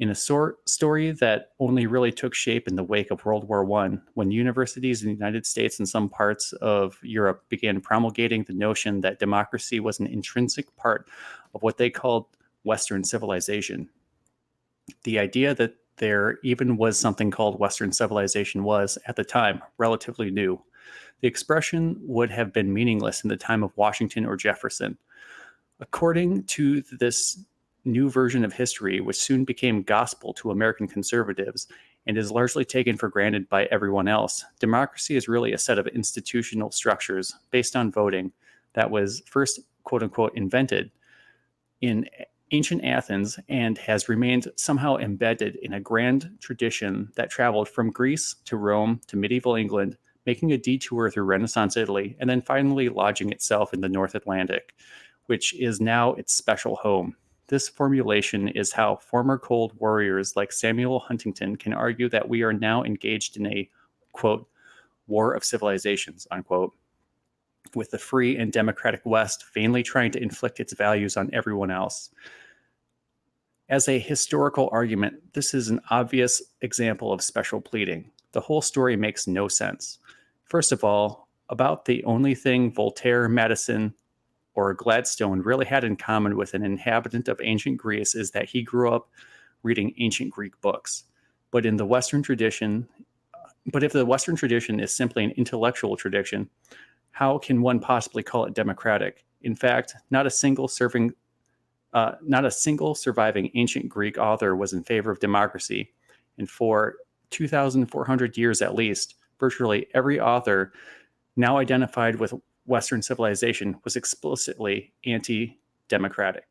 In a story that only really took shape in the wake of World War I, when universities in the United States and some parts of Europe began promulgating the notion that democracy was an intrinsic part of what they called Western civilization. The idea that there even was something called Western civilization was, at the time, relatively new. The expression would have been meaningless in the time of Washington or Jefferson. According to this new version of history, which soon became gospel to American conservatives and is largely taken for granted by everyone else, democracy is really a set of institutional structures based on voting that was first, quote unquote, invented in ancient Athens and has remained somehow embedded in a grand tradition that traveled from Greece to Rome to medieval England, making a detour through Renaissance Italy, and then finally lodging itself in the North Atlantic, which is now its special home. This formulation is how former Cold Warriors like Samuel Huntington can argue that we are now engaged in a, quote, war of civilizations, unquote, with the free and democratic West vainly trying to inflict its values on everyone else. As a historical argument, this is an obvious example of special pleading. The whole story makes no sense. First of all, about the only thing Voltaire, Madison, or Gladstone really had in common with an inhabitant of ancient Greece is that he grew up reading ancient Greek books. But if the Western tradition is simply an intellectual tradition, how can one possibly call it democratic? In fact, not a single surviving ancient Greek author was in favor of democracy, and for 2,400 years at least, virtually every author now identified with Western civilization was explicitly anti-democratic.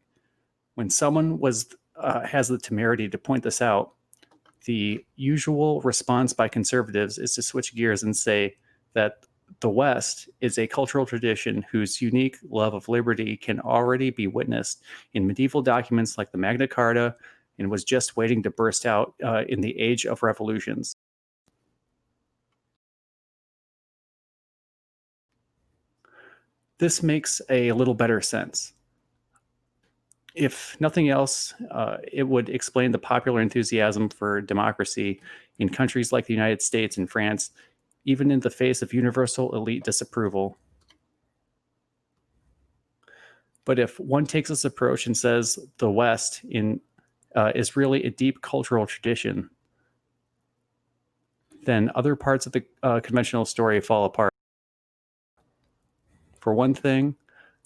When someone has the temerity to point this out, the usual response by conservatives is to switch gears and say that the West is a cultural tradition whose unique love of liberty can already be witnessed in medieval documents like the Magna Carta and was just waiting to burst out in the age of revolutions. This makes a little better sense. If nothing else, it would explain the popular enthusiasm for democracy in countries like the United States and France, even in the face of universal elite disapproval. But if one takes this approach and says the West is really a deep cultural tradition, then other parts of the conventional story fall apart. For one thing,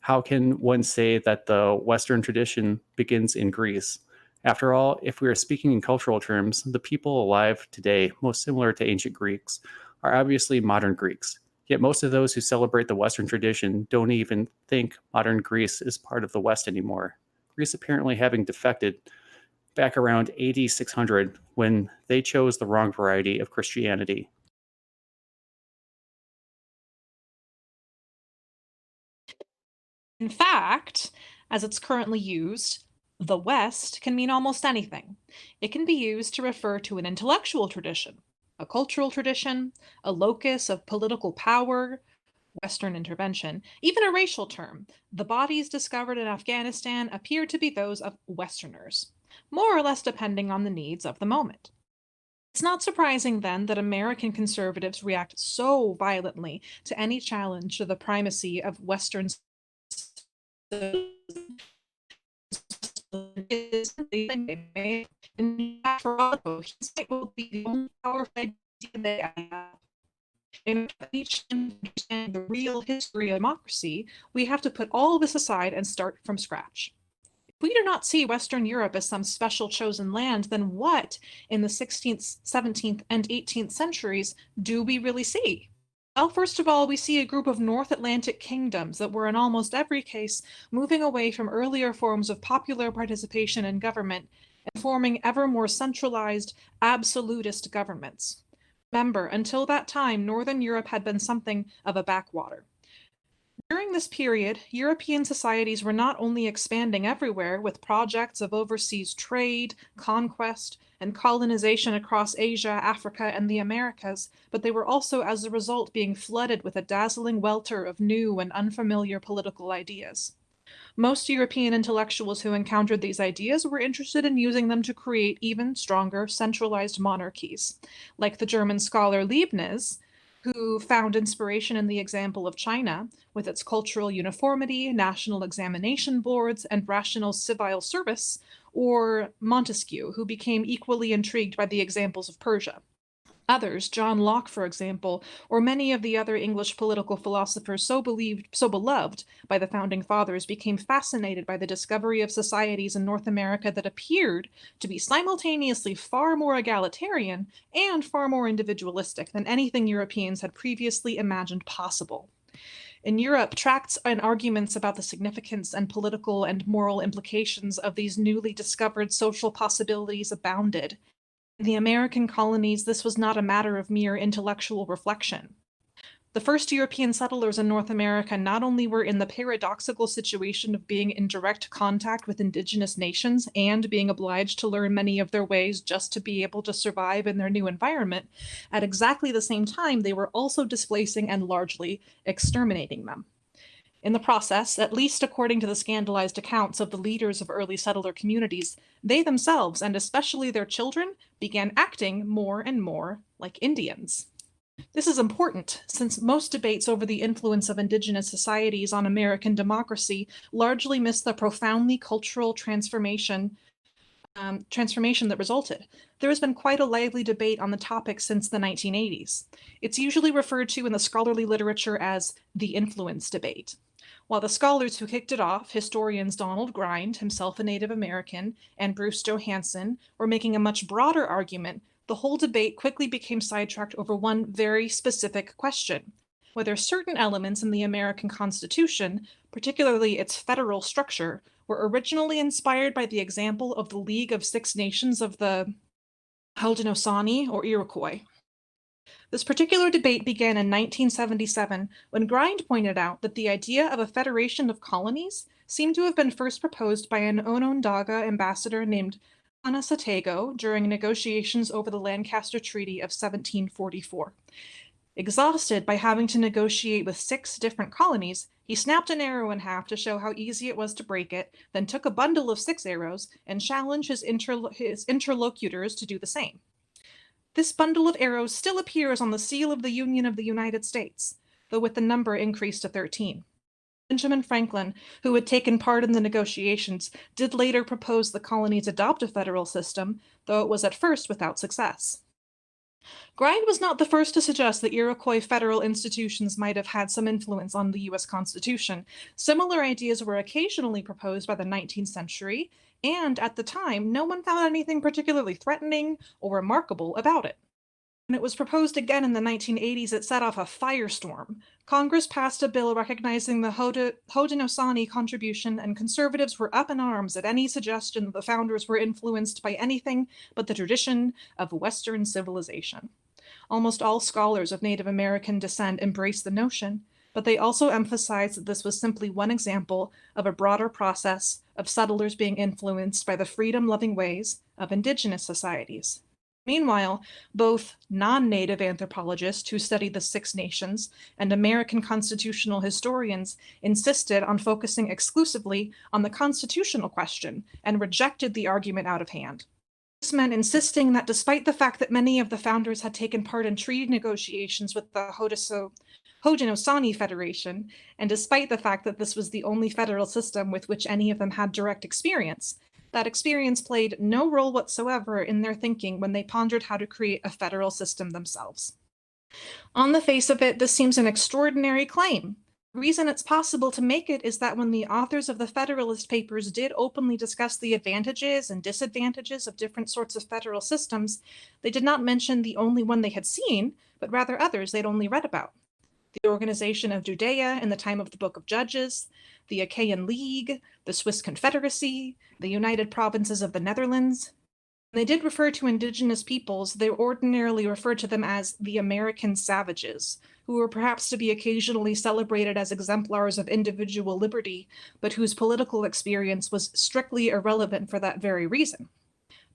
how can one say that the Western tradition begins in Greece? After all, if we are speaking in cultural terms, the people alive today, most similar to ancient Greeks, are obviously modern Greeks. Yet most of those who celebrate the Western tradition don't even think modern Greece is part of the West anymore. Greece apparently having defected back around AD 600 when they chose the wrong variety of Christianity. In fact, as it's currently used, the West can mean almost anything. It can be used to refer to an intellectual tradition, a cultural tradition, a locus of political power, Western intervention, even a racial term. The bodies discovered in Afghanistan appear to be those of Westerners, more or less depending on the needs of the moment. It's not surprising then that American conservatives react so violently to any challenge to the primacy of Western will be the only powerful idea they have. In each understand the real history of democracy, we have to put all this aside and start from scratch. If we do not see Western Europe as some special chosen land, then what in the 16th, 17th, and 18th centuries do we really see? Well, first of all, we see a group of North Atlantic kingdoms that were in almost every case moving away from earlier forms of popular participation in government and forming ever more centralized, absolutist governments. Remember, until that time, Northern Europe had been something of a backwater. During this period, European societies were not only expanding everywhere with projects of overseas trade, conquest, and colonization across Asia, Africa, and the Americas, but they were also, as a result, being flooded with a dazzling welter of new and unfamiliar political ideas. Most European intellectuals who encountered these ideas were interested in using them to create even stronger centralized monarchies, like the German scholar Leibniz, who found inspiration in the example of China, with its cultural uniformity, national examination boards, and rational civil service, or Montesquieu, who became equally intrigued by the examples of Persia. Others, John Locke, for example, or many of the other English political philosophers so beloved by the Founding Fathers, became fascinated by the discovery of societies in North America that appeared to be simultaneously far more egalitarian and far more individualistic than anything Europeans had previously imagined possible. In Europe, tracts and arguments about the significance and political and moral implications of these newly discovered social possibilities abounded. In the American colonies, this was not a matter of mere intellectual reflection. The first European settlers in North America not only were in the paradoxical situation of being in direct contact with indigenous nations and being obliged to learn many of their ways just to be able to survive in their new environment, at exactly the same time, they were also displacing and largely exterminating them. In the process, at least according to the scandalized accounts of the leaders of early settler communities, they themselves, and especially their children, began acting more and more like Indians. This is important, since most debates over the influence of indigenous societies on American democracy largely miss the profoundly cultural transformation that resulted. There has been quite a lively debate on the topic since the 1980s. It's usually referred to in the scholarly literature as the influence debate. While the scholars who kicked it off, historians Donald Grind, himself a Native American, and Bruce Johansen, were making a much broader argument, the whole debate quickly became sidetracked over one very specific question: whether certain elements in the American Constitution, particularly its federal structure, were originally inspired by the example of the League of Six Nations of the Haudenosaunee or Iroquois. This particular debate began in 1977 when Grind pointed out that the idea of a federation of colonies seemed to have been first proposed by an Onondaga ambassador named Anasatego during negotiations over the Lancaster Treaty of 1744. Exhausted by having to negotiate with 6 different colonies, he snapped an arrow in half to show how easy it was to break it, then took a bundle of 6 arrows and challenged his interlocutors to do the same. This bundle of arrows still appears on the seal of the Union of the United States, though with the number increased to 13. Benjamin Franklin, who had taken part in the negotiations, did later propose the colonies adopt a federal system, though it was at first without success. Grind was not the first to suggest that Iroquois federal institutions might have had some influence on the U.S. Constitution. Similar ideas were occasionally proposed by the 19th century, and at the time, no one found anything particularly threatening or remarkable about it. When it was proposed again in the 1980s, it set off a firestorm. Congress passed a bill recognizing the Haudenosaunee contribution, and conservatives were up in arms at any suggestion that the founders were influenced by anything but the tradition of Western civilization. Almost all scholars of Native American descent embraced the notion, but they also emphasized that this was simply one example of a broader process of settlers being influenced by the freedom-loving ways of indigenous societies. Meanwhile, both non-Native anthropologists who studied the Six Nations and American constitutional historians insisted on focusing exclusively on the constitutional question and rejected the argument out of hand. This meant insisting that despite the fact that many of the founders had taken part in treaty negotiations with the Haudenosaunee Federation, and despite the fact that this was the only federal system with which any of them had direct experience, that experience played no role whatsoever in their thinking when they pondered how to create a federal system themselves. On the face of it, this seems an extraordinary claim. The reason it's possible to make it is that when the authors of the Federalist Papers did openly discuss the advantages and disadvantages of different sorts of federal systems, they did not mention the only one they had seen, but rather others they'd only read about. The Organization of Judea in the time of the Book of Judges, the Achaean League, the Swiss Confederacy, the United Provinces of the Netherlands. When they did refer to indigenous peoples, they ordinarily referred to them as the American savages, who were perhaps to be occasionally celebrated as exemplars of individual liberty, but whose political experience was strictly irrelevant for that very reason.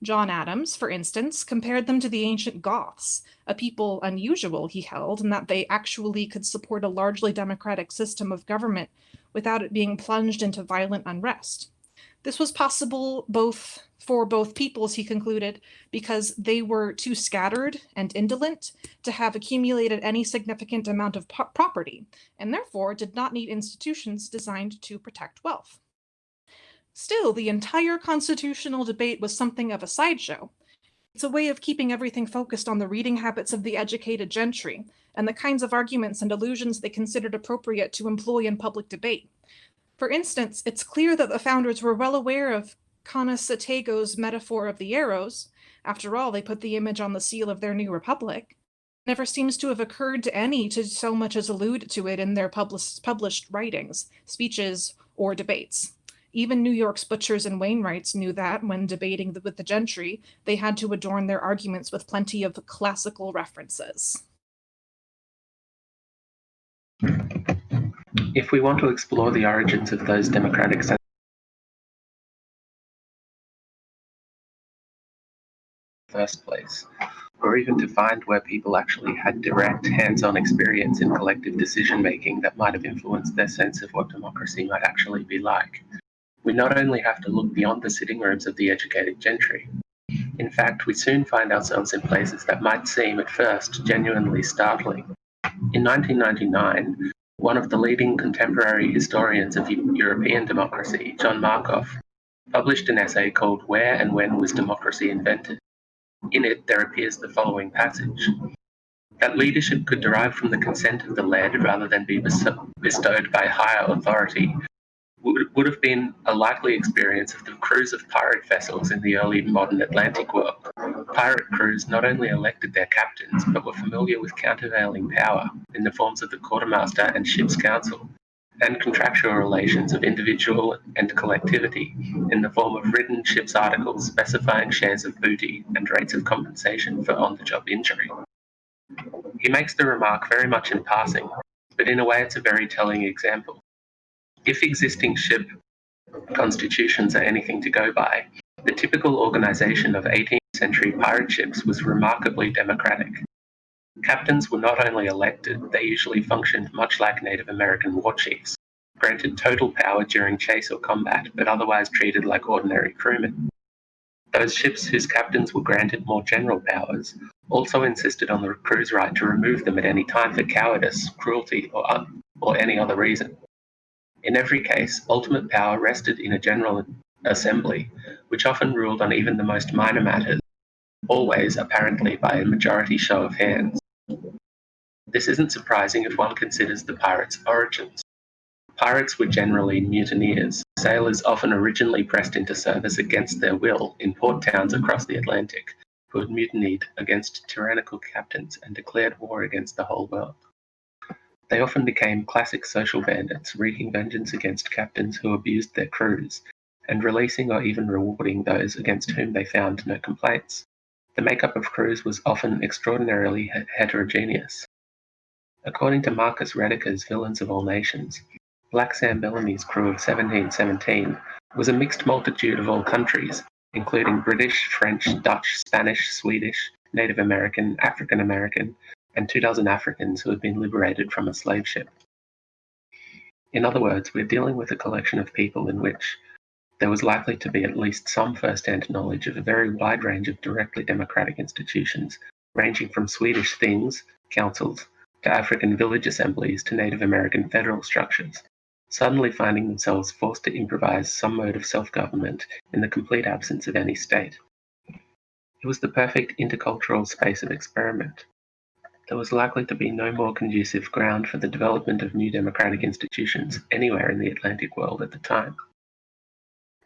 John Adams, for instance, compared them to the ancient Goths, a people unusual, he held, in that they actually could support a largely democratic system of government without it being plunged into violent unrest. This was possible for both peoples, he concluded, because they were too scattered and indolent to have accumulated any significant amount of property, and therefore did not need institutions designed to protect wealth. Still, the entire constitutional debate was something of a sideshow. It's a way of keeping everything focused on the reading habits of the educated gentry and the kinds of arguments and allusions they considered appropriate to employ in public debate. For instance, it's clear that the founders were well aware of Conosatago's metaphor of the arrows. After all, they put the image on the seal of their new republic. It never seems to have occurred to any to so much as allude to it in their published writings, speeches, or debates. Even New York's butchers and Wainwrights knew that, when debating with the gentry, they had to adorn their arguments with plenty of classical references. If we want to explore the origins of those democratic sentiments in the first place, or even to find where people actually had direct, hands-on experience in collective decision-making that might have influenced their sense of what democracy might actually be like, we not only have to look beyond the sitting rooms of the educated gentry. In fact, we soon find ourselves in places that might seem at first genuinely startling. In 1999, one of the leading contemporary historians of European democracy, John Markoff, published an essay called "Where and When Was Democracy Invented?" In it, there appears the following passage: that leadership could derive from the consent of the led rather than be bestowed by higher authority would have been a likely experience of the crews of pirate vessels in the early modern Atlantic world. Pirate crews not only elected their captains, but were familiar with countervailing power in the forms of the quartermaster and ship's council, and contractual relations of individual and collectivity in the form of written ship's articles specifying shares of booty and rates of compensation for on-the-job injury. He makes the remark very much in passing, but in a way it's a very telling example. If existing ship constitutions are anything to go by, the typical organization of 18th century pirate ships was remarkably democratic. Captains were not only elected, they usually functioned much like Native American war chiefs, granted total power during chase or combat, but otherwise treated like ordinary crewmen. Those ships whose captains were granted more general powers also insisted on the crew's right to remove them at any time for cowardice, cruelty, or any other reason. In every case, ultimate power rested in a general assembly, which often ruled on even the most minor matters, always apparently by a majority show of hands. This isn't surprising if one considers the pirates' origins. Pirates were generally mutineers, sailors often originally pressed into service against their will in port towns across the Atlantic, who had mutinied against tyrannical captains and declared war against the whole world. They often became classic social bandits, wreaking vengeance against captains who abused their crews, and releasing or even rewarding those against whom they found no complaints. The makeup of crews was often extraordinarily heterogeneous. According to Marcus Rediker's Villains of All Nations, Black Sam Bellamy's crew of 1717 was a mixed multitude of all countries, including British, French, Dutch, Spanish, Swedish, Native American, African American, and 24 Africans who had been liberated from a slave ship. In other words, we're dealing with a collection of people in which there was likely to be at least some first-hand knowledge of a very wide range of directly democratic institutions, ranging from Swedish things, councils, to African village assemblies to Native American federal structures, suddenly finding themselves forced to improvise some mode of self-government in the complete absence of any state. It was the perfect intercultural space of experiment. There was likely to be no more conducive ground for the development of new democratic institutions anywhere in the Atlantic world at the time.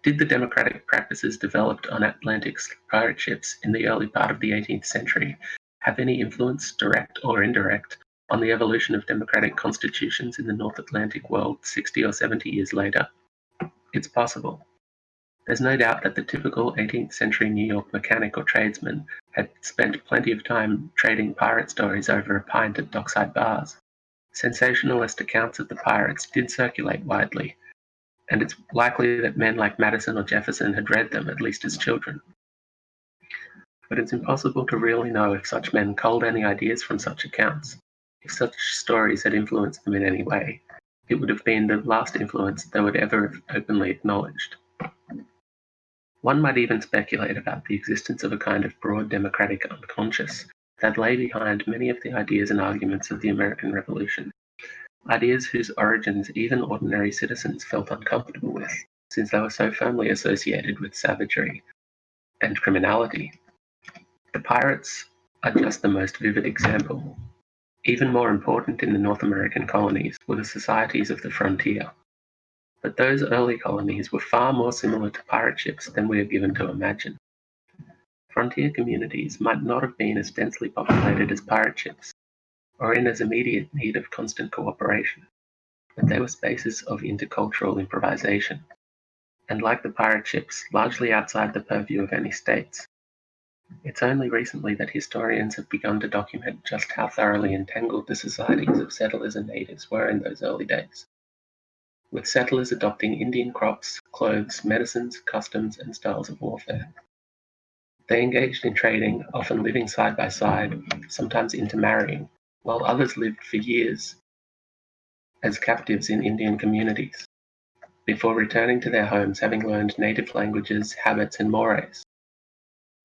Did the democratic practices developed on Atlantic pirate ships in the early part of the 18th century have any influence, direct or indirect, on the evolution of democratic constitutions in the North Atlantic world 60 or 70 years later? It's possible. There's no doubt that the typical 18th century New York mechanic or tradesman had spent plenty of time trading pirate stories over a pint at dockside bars. Sensationalist accounts of the pirates did circulate widely, and it's likely that men like Madison or Jefferson had read them, at least as children. but it's impossible to really know if such men culled any ideas from such accounts. If such stories had influenced them in any way, it would have been the last influence they would ever have openly acknowledged. One might even speculate about the existence of a kind of broad democratic unconscious that lay behind many of the ideas and arguments of the American Revolution, ideas whose origins even ordinary citizens felt uncomfortable with, since they were so firmly associated with savagery and criminality. The pirates are just the most vivid example. Even more important in the North American colonies were the societies of the frontier. But those early colonies were far more similar to pirate ships than we are given to imagine. Frontier communities might not have been as densely populated as pirate ships, or in as immediate need of constant cooperation, but they were spaces of intercultural improvisation, and like the pirate ships, largely outside the purview of any states. It's only recently that historians have begun to document just how thoroughly entangled the societies of settlers and natives were in those early days, with settlers adopting Indian crops, clothes, medicines, customs, and styles of warfare. They engaged in trading, often living side by side, sometimes intermarrying, while others lived for years as captives in Indian communities, before returning to their homes having learned native languages, habits, and mores.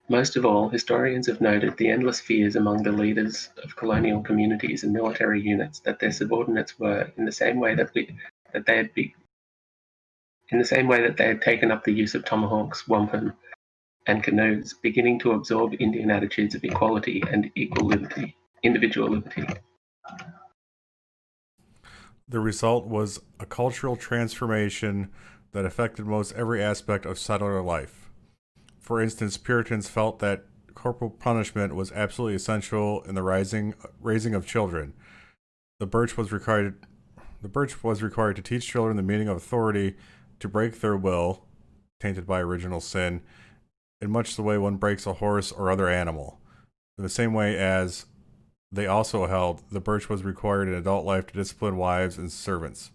Most of all, historians have noted the endless fears among the leaders of colonial communities and military units that their subordinates were, in the same way that they had taken up the use of tomahawks, wampum, and canoes, beginning to absorb Indian attitudes of equality and individual liberty. The result was a cultural transformation that affected most every aspect of settler life. For instance, Puritans felt that corporal punishment was absolutely essential in the raising of children. The birch was required to teach children the meaning of authority, to break their will, tainted by original sin, in much the way one breaks a horse or other animal. In the same way as they also held, the birch was required in adult life to discipline wives and servants.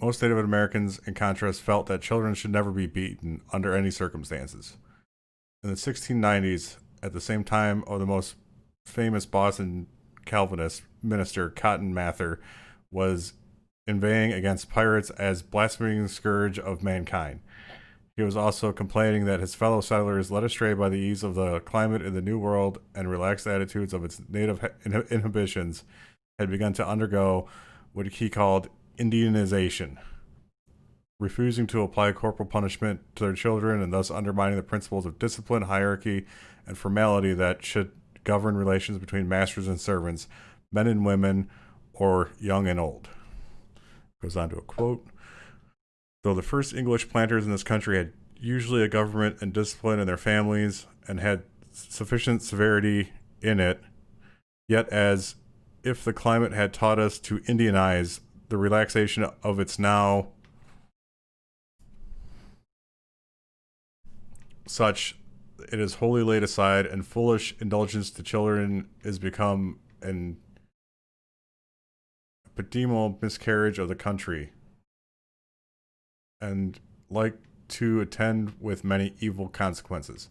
Most Native Americans, in contrast, felt that children should never be beaten under any circumstances. In the 1690s, at the same time of the most famous Boston Calvinist minister, Cotton Mather, was inveighing against pirates as blaspheming scourge of mankind. He was also complaining that his fellow settlers, led astray by the ease of the climate in the New World and relaxed attitudes of its native inhibitions, had begun to undergo what he called Indianization, refusing to apply corporal punishment to their children and thus undermining the principles of discipline, hierarchy, and formality that should govern relations between masters and servants, men and women, or young and old. Goes on to a quote. Though the first English planters in this country had usually a government and discipline in their families and had sufficient severity in it, yet as if the climate had taught us to Indianize, the relaxation of its now such it is wholly laid aside, and foolish indulgence to children is become an epidemial miscarriage of the country, and like to attend with many evil consequences.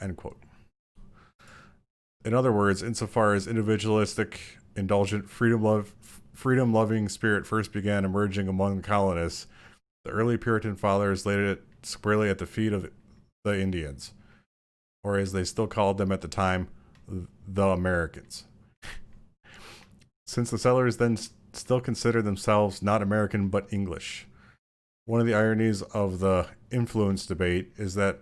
End quote. In other words, insofar as individualistic, indulgent, freedom-loving spirit first began emerging among the colonists, the early Puritan fathers laid it squarely at the feet of the Indians, or as they still called them at the time, the Americans. Since the settlers then still considered themselves not American but English. One of the ironies of the influence debate is that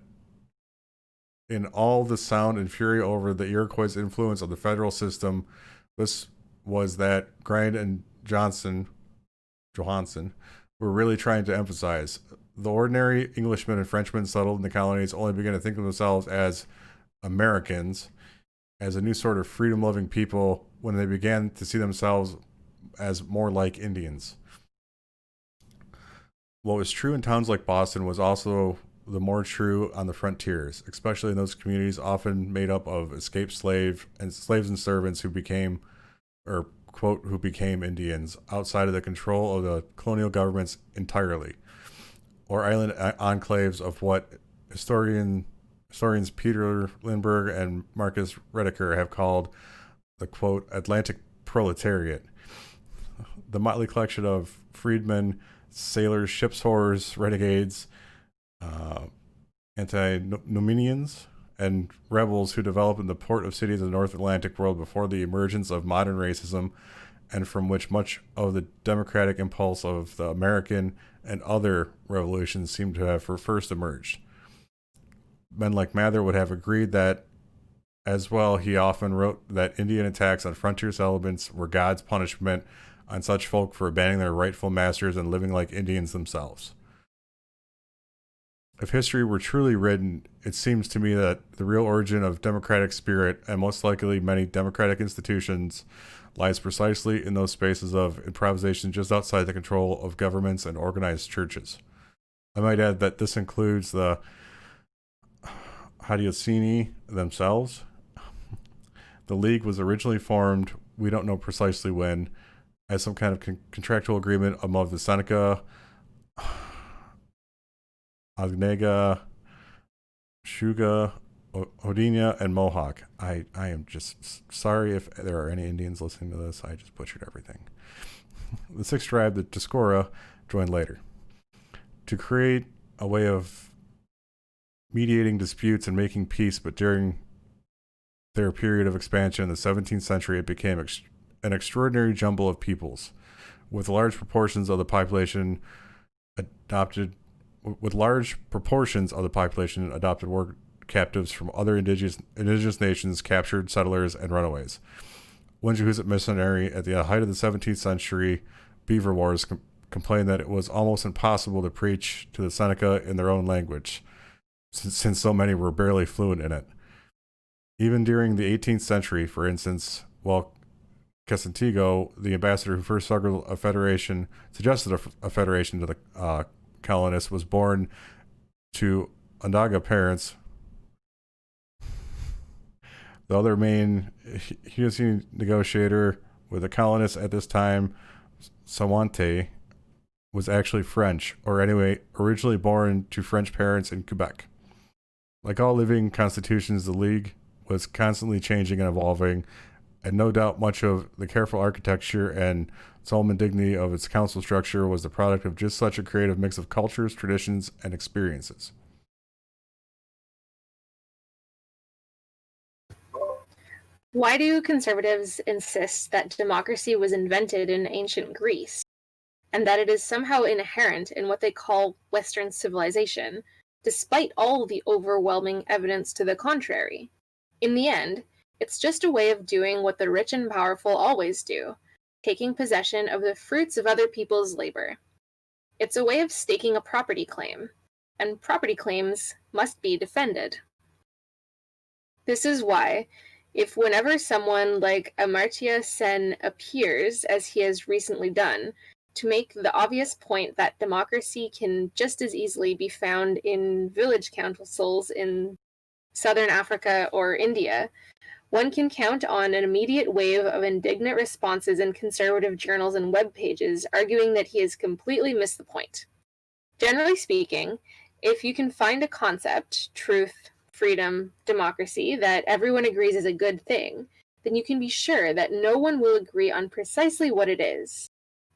in all the sound and fury over the Iroquois' influence on the federal system, this was that Grind and Johansson were really trying to emphasize. The ordinary Englishmen and Frenchmen settled in the colonies only began to think of themselves as Americans, as a new sort of freedom-loving people, when they began to see themselves as more like Indians. What was true in towns like Boston was also the more true on the frontiers, especially in those communities often made up of escaped slaves and servants who became, or quote, who became Indians outside of the control of the colonial governments entirely, or island enclaves of what historian historians Peter Lindbergh and Marcus Rediker have called the, quote, Atlantic proletariat. The motley collection of freedmen, sailors, ship's horrors, renegades, antinomians, and rebels who developed in the port of cities of the North Atlantic world before the emergence of modern racism, and from which much of the democratic impulse of the American and other revolutions seem to have first emerged. Men like Mather would have agreed that as well. He often wrote that Indian attacks on frontier settlements were God's punishment on such folk for abandoning their rightful masters and living like Indians themselves. If history were truly written, it seems to me that the real origin of democratic spirit, and most likely many democratic institutions, lies precisely in those spaces of improvisation just outside the control of governments and organized churches. I might add that this includes the Haudenosaunee themselves. The League was originally formed, we don't know precisely when, as some kind of contractual agreement among the Seneca, Ognega, Shuga, Odinia, and Mohawk. I am just sorry if there are any Indians listening to this. I just butchered everything. The sixth tribe, the Tuscarora, joined later. To create a way of mediating disputes and making peace, but during their period of expansion in the 17th century, it became an extraordinary jumble of peoples, with large proportions of the population adopted war captives from other indigenous nations, captured settlers, and runaways. One Jesuit missionary at the height of the 17th century beaver wars complained that it was almost impossible to preach to the Seneca in their own language, since so many were barely fluent in it. Even during the 18th century, for instance, while Casentigo, the ambassador who first suggested a federation to the colonists, was born to Onondaga parents, the other main Hughesy negotiator with the colonists at this time, Sawante, was actually French, or anyway, originally born to French parents in Quebec. Like all living constitutions, the League was constantly changing and evolving, and no doubt much of the careful architecture and solemn dignity of its council structure was the product of just such a creative mix of cultures, traditions, and experiences. Why do conservatives insist that democracy was invented in ancient Greece, and that it is somehow inherent in what they call Western civilization, despite all the overwhelming evidence to the contrary? In the end, it's just a way of doing what the rich and powerful always do, taking possession of the fruits of other people's labor. It's a way of staking a property claim, and property claims must be defended. This is why, if whenever someone like Amartya Sen appears, as he has recently done, to make the obvious point that democracy can just as easily be found in village councils in Southern Africa or India, one can count on an immediate wave of indignant responses in conservative journals and web pages arguing that he has completely missed the point. Generally speaking, if you can find a concept, truth, freedom, democracy, that everyone agrees is a good thing, then you can be sure that no one will agree on precisely what it is.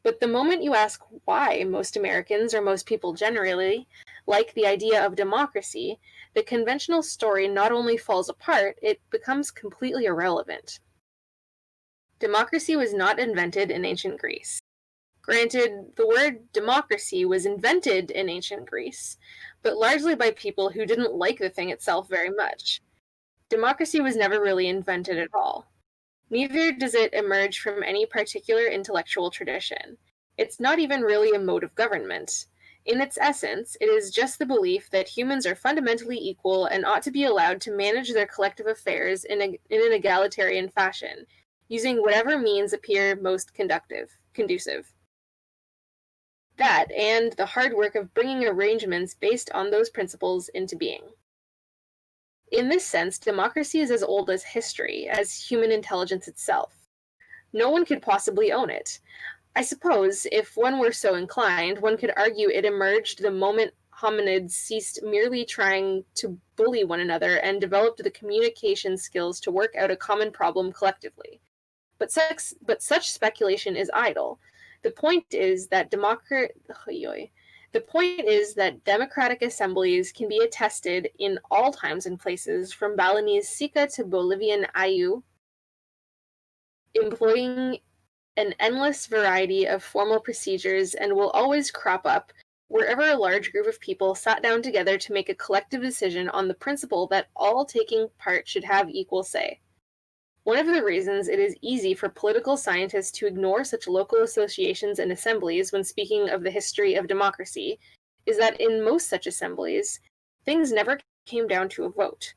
But the moment you ask why most Americans, or most people generally, like the idea of democracy, the conventional story not only falls apart, it becomes completely irrelevant. Democracy was not invented in ancient Greece. Granted, the word democracy was invented in ancient Greece, but largely by people who didn't like the thing itself very much. Democracy was never really invented at all. Neither does it emerge from any particular intellectual tradition. It's not even really a mode of government. In its essence, it is just the belief that humans are fundamentally equal and ought to be allowed to manage their collective affairs in an egalitarian fashion, using whatever means appear most conducive. That, and the hard work of bringing arrangements based on those principles into being. In this sense, democracy is as old as history, as human intelligence itself. No one could possibly own it. I suppose, if one were so inclined, one could argue it emerged the moment hominids ceased merely trying to bully one another and developed the communication skills to work out a common problem collectively. But such speculation is idle. The point is that democratic assemblies can be attested in all times and places, from Balinese Sika to Bolivian Ayu, employing an endless variety of formal procedures, and will always crop up wherever a large group of people sat down together to make a collective decision on the principle that all taking part should have equal say. One of the reasons it is easy for political scientists to ignore such local associations and assemblies when speaking of the history of democracy is that in most such assemblies, things never came down to a vote.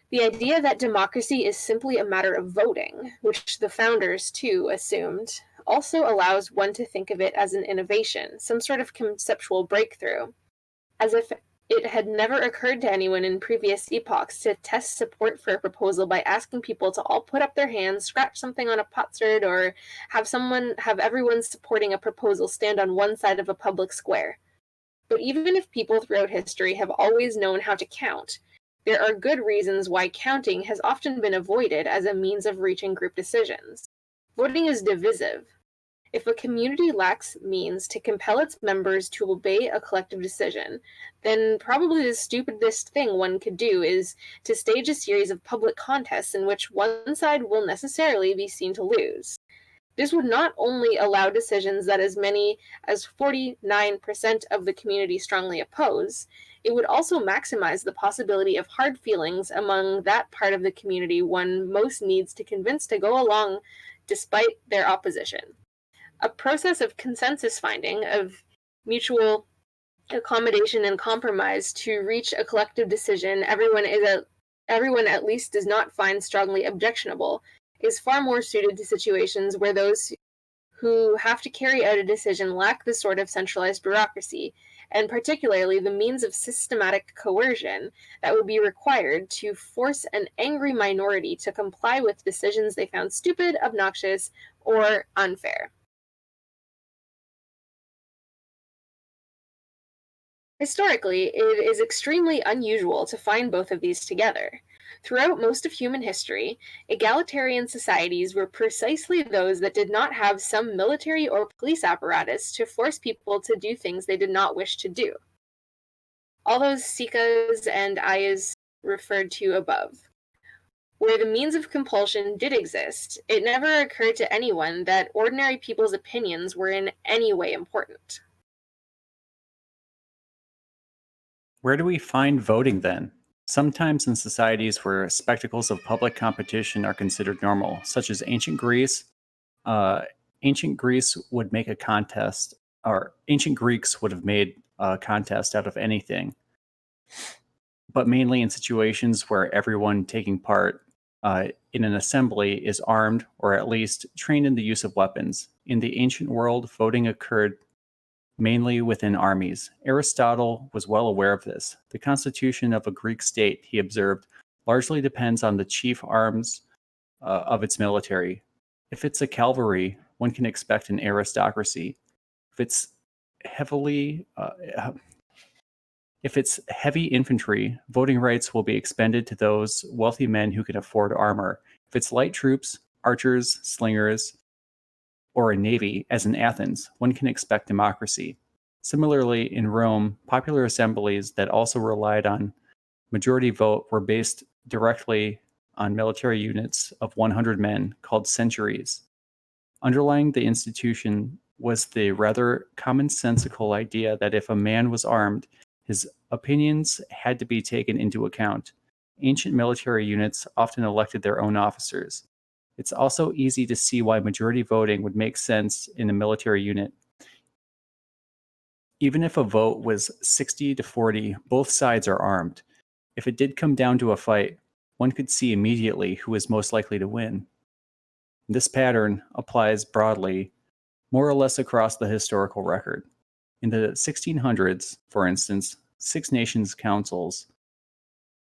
The idea that democracy is simply a matter of voting, which the founders, too, assumed, also allows one to think of it as an innovation, some sort of conceptual breakthrough, as if it had never occurred to anyone in previous epochs to test support for a proposal by asking people to all put up their hands, scratch something on a potsherd, or have everyone supporting a proposal stand on one side of a public square. But even if people throughout history have always known how to count, there are good reasons why counting has often been avoided as a means of reaching group decisions. Voting is divisive. If a community lacks means to compel its members to obey a collective decision, then probably the stupidest thing one could do is to stage a series of public contests in which one side will necessarily be seen to lose. This would not only allow decisions that as many as 49% of the community strongly oppose, it would also maximize the possibility of hard feelings among that part of the community one most needs to convince to go along despite their opposition. A process of consensus finding, of mutual accommodation and compromise to reach a collective decision everyone at least does not find strongly objectionable, is far more suited to situations where those who have to carry out a decision lack the sort of centralized bureaucracy, and particularly the means of systematic coercion that would be required to force an angry minority to comply with decisions they found stupid, obnoxious, or unfair. Historically, it is extremely unusual to find both of these together. Throughout most of human history, egalitarian societies were precisely those that did not have some military or police apparatus to force people to do things they did not wish to do. All those Sikas and Ayas referred to above. Where the means of compulsion did exist, it never occurred to anyone that ordinary people's opinions were in any way important. Where do we find voting then? Sometimes in societies where spectacles of public competition are considered normal, such as ancient Greece would make a contest, or ancient Greeks would have made a contest out of anything. But mainly in situations where everyone taking part in an assembly is armed or at least trained in the use of weapons. In the ancient world, voting occurred mainly within armies. Aristotle was well aware of this. The constitution of a Greek state, he observed, largely depends on the chief arms of its military. If it's a cavalry, one can expect an aristocracy. If it's heavy infantry, voting rights will be expended to those wealthy men who can afford armor. If it's light troops, archers, slingers, or a navy, as in Athens, one can expect democracy. Similarly, in Rome, popular assemblies that also relied on majority vote were based directly on military units of 100 men called centuries. Underlying the institution was the rather commonsensical idea that if a man was armed, his opinions had to be taken into account. Ancient military units often elected their own officers. It's also easy to see why majority voting would make sense in a military unit. Even if a vote was 60-40, both sides are armed. If it did come down to a fight, one could see immediately who is most likely to win. This pattern applies broadly, more or less across the historical record. In the 1600s, for instance, Six Nations councils,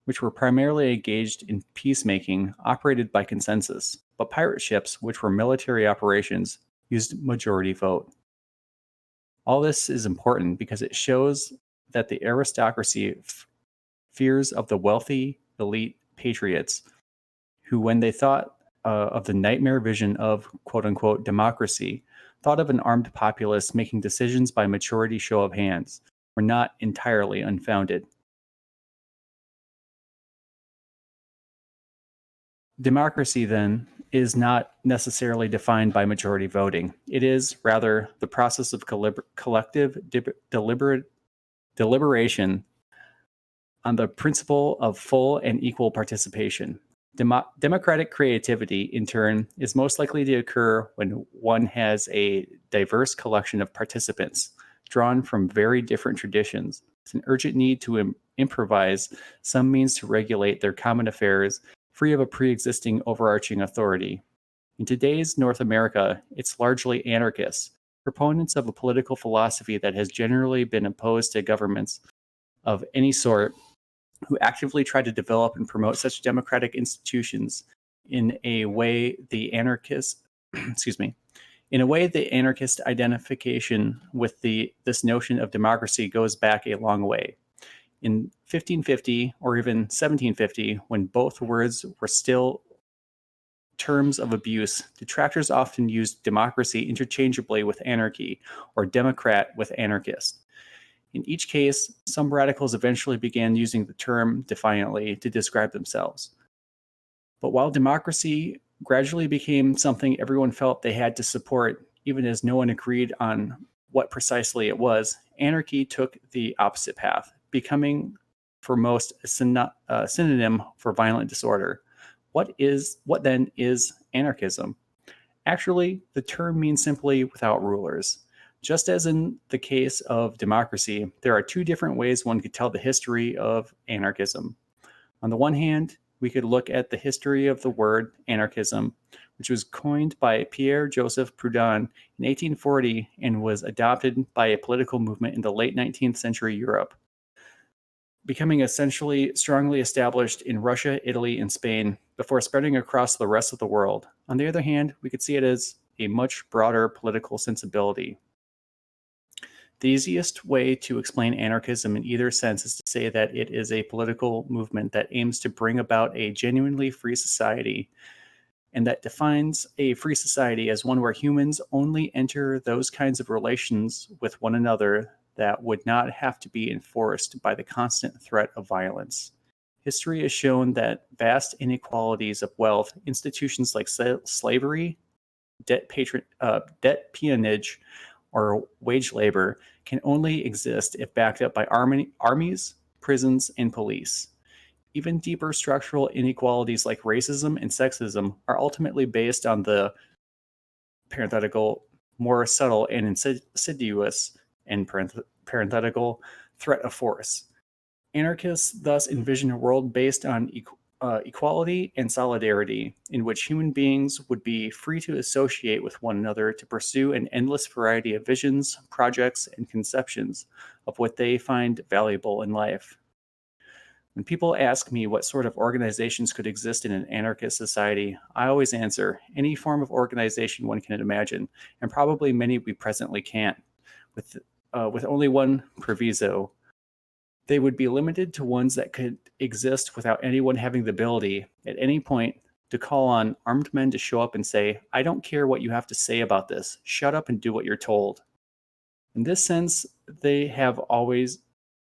which were primarily engaged in peacemaking, operated by consensus, but pirate ships, which were military operations, used majority vote. All this is important because it shows that the aristocracy fears of the wealthy elite patriots who, when they thought of the nightmare vision of quote-unquote democracy, thought of an armed populace making decisions by majority show of hands, were not entirely unfounded. Democracy, then, is not necessarily defined by majority voting. It is, rather, the process of collective deliberation on the principle of full and equal participation. Democratic creativity, in turn, is most likely to occur when one has a diverse collection of participants, drawn from very different traditions. It's an urgent need to improvise some means to regulate their common affairs, free of a pre-existing overarching authority. In today's North America, it's largely anarchists, proponents of a political philosophy that has generally been opposed to governments of any sort, who actively try to develop and promote such democratic institutions in a way the anarchist identification with this notion of democracy goes back a long way. In 1550 or even 1750, when both words were still terms of abuse, detractors often used democracy interchangeably with anarchy or democrat with anarchist. In each case, some radicals eventually began using the term defiantly to describe themselves. But while democracy gradually became something everyone felt they had to support, even as no one agreed on what precisely it was, anarchy took the opposite path, becoming for most a synonym for violent disorder. What then is anarchism? Actually, the term means simply without rulers. Just as in the case of democracy, there are two different ways one could tell the history of anarchism. On the one hand, we could look at the history of the word anarchism, which was coined by Pierre-Joseph Proudhon in 1840 and was adopted by a political movement in the late 19th century Europe, becoming essentially strongly established in Russia, Italy, and Spain before spreading across the rest of the world. On the other hand, we could see it as a much broader political sensibility. The easiest way to explain anarchism in either sense is to say that it is a political movement that aims to bring about a genuinely free society, and that defines a free society as one where humans only enter those kinds of relations with one another that would not have to be enforced by the constant threat of violence. History has shown that vast inequalities of wealth, institutions like slavery, debt peonage, or wage labor can only exist if backed up by armies, prisons, and police. Even deeper structural inequalities like racism and sexism are ultimately based on the parenthetical, more subtle and insidious and parenthetical threat of force. Anarchists thus envision a world based on equality and solidarity, in which human beings would be free to associate with one another to pursue an endless variety of visions, projects, and conceptions of what they find valuable in life. When people ask me what sort of organizations could exist in an anarchist society, I always answer, any form of organization one can imagine, and probably many we presently can't, with only one proviso. They would be limited to ones that could exist without anyone having the ability, at any point, to call on armed men to show up and say, I don't care what you have to say about this. Shut up and do what you're told. In this sense, there have always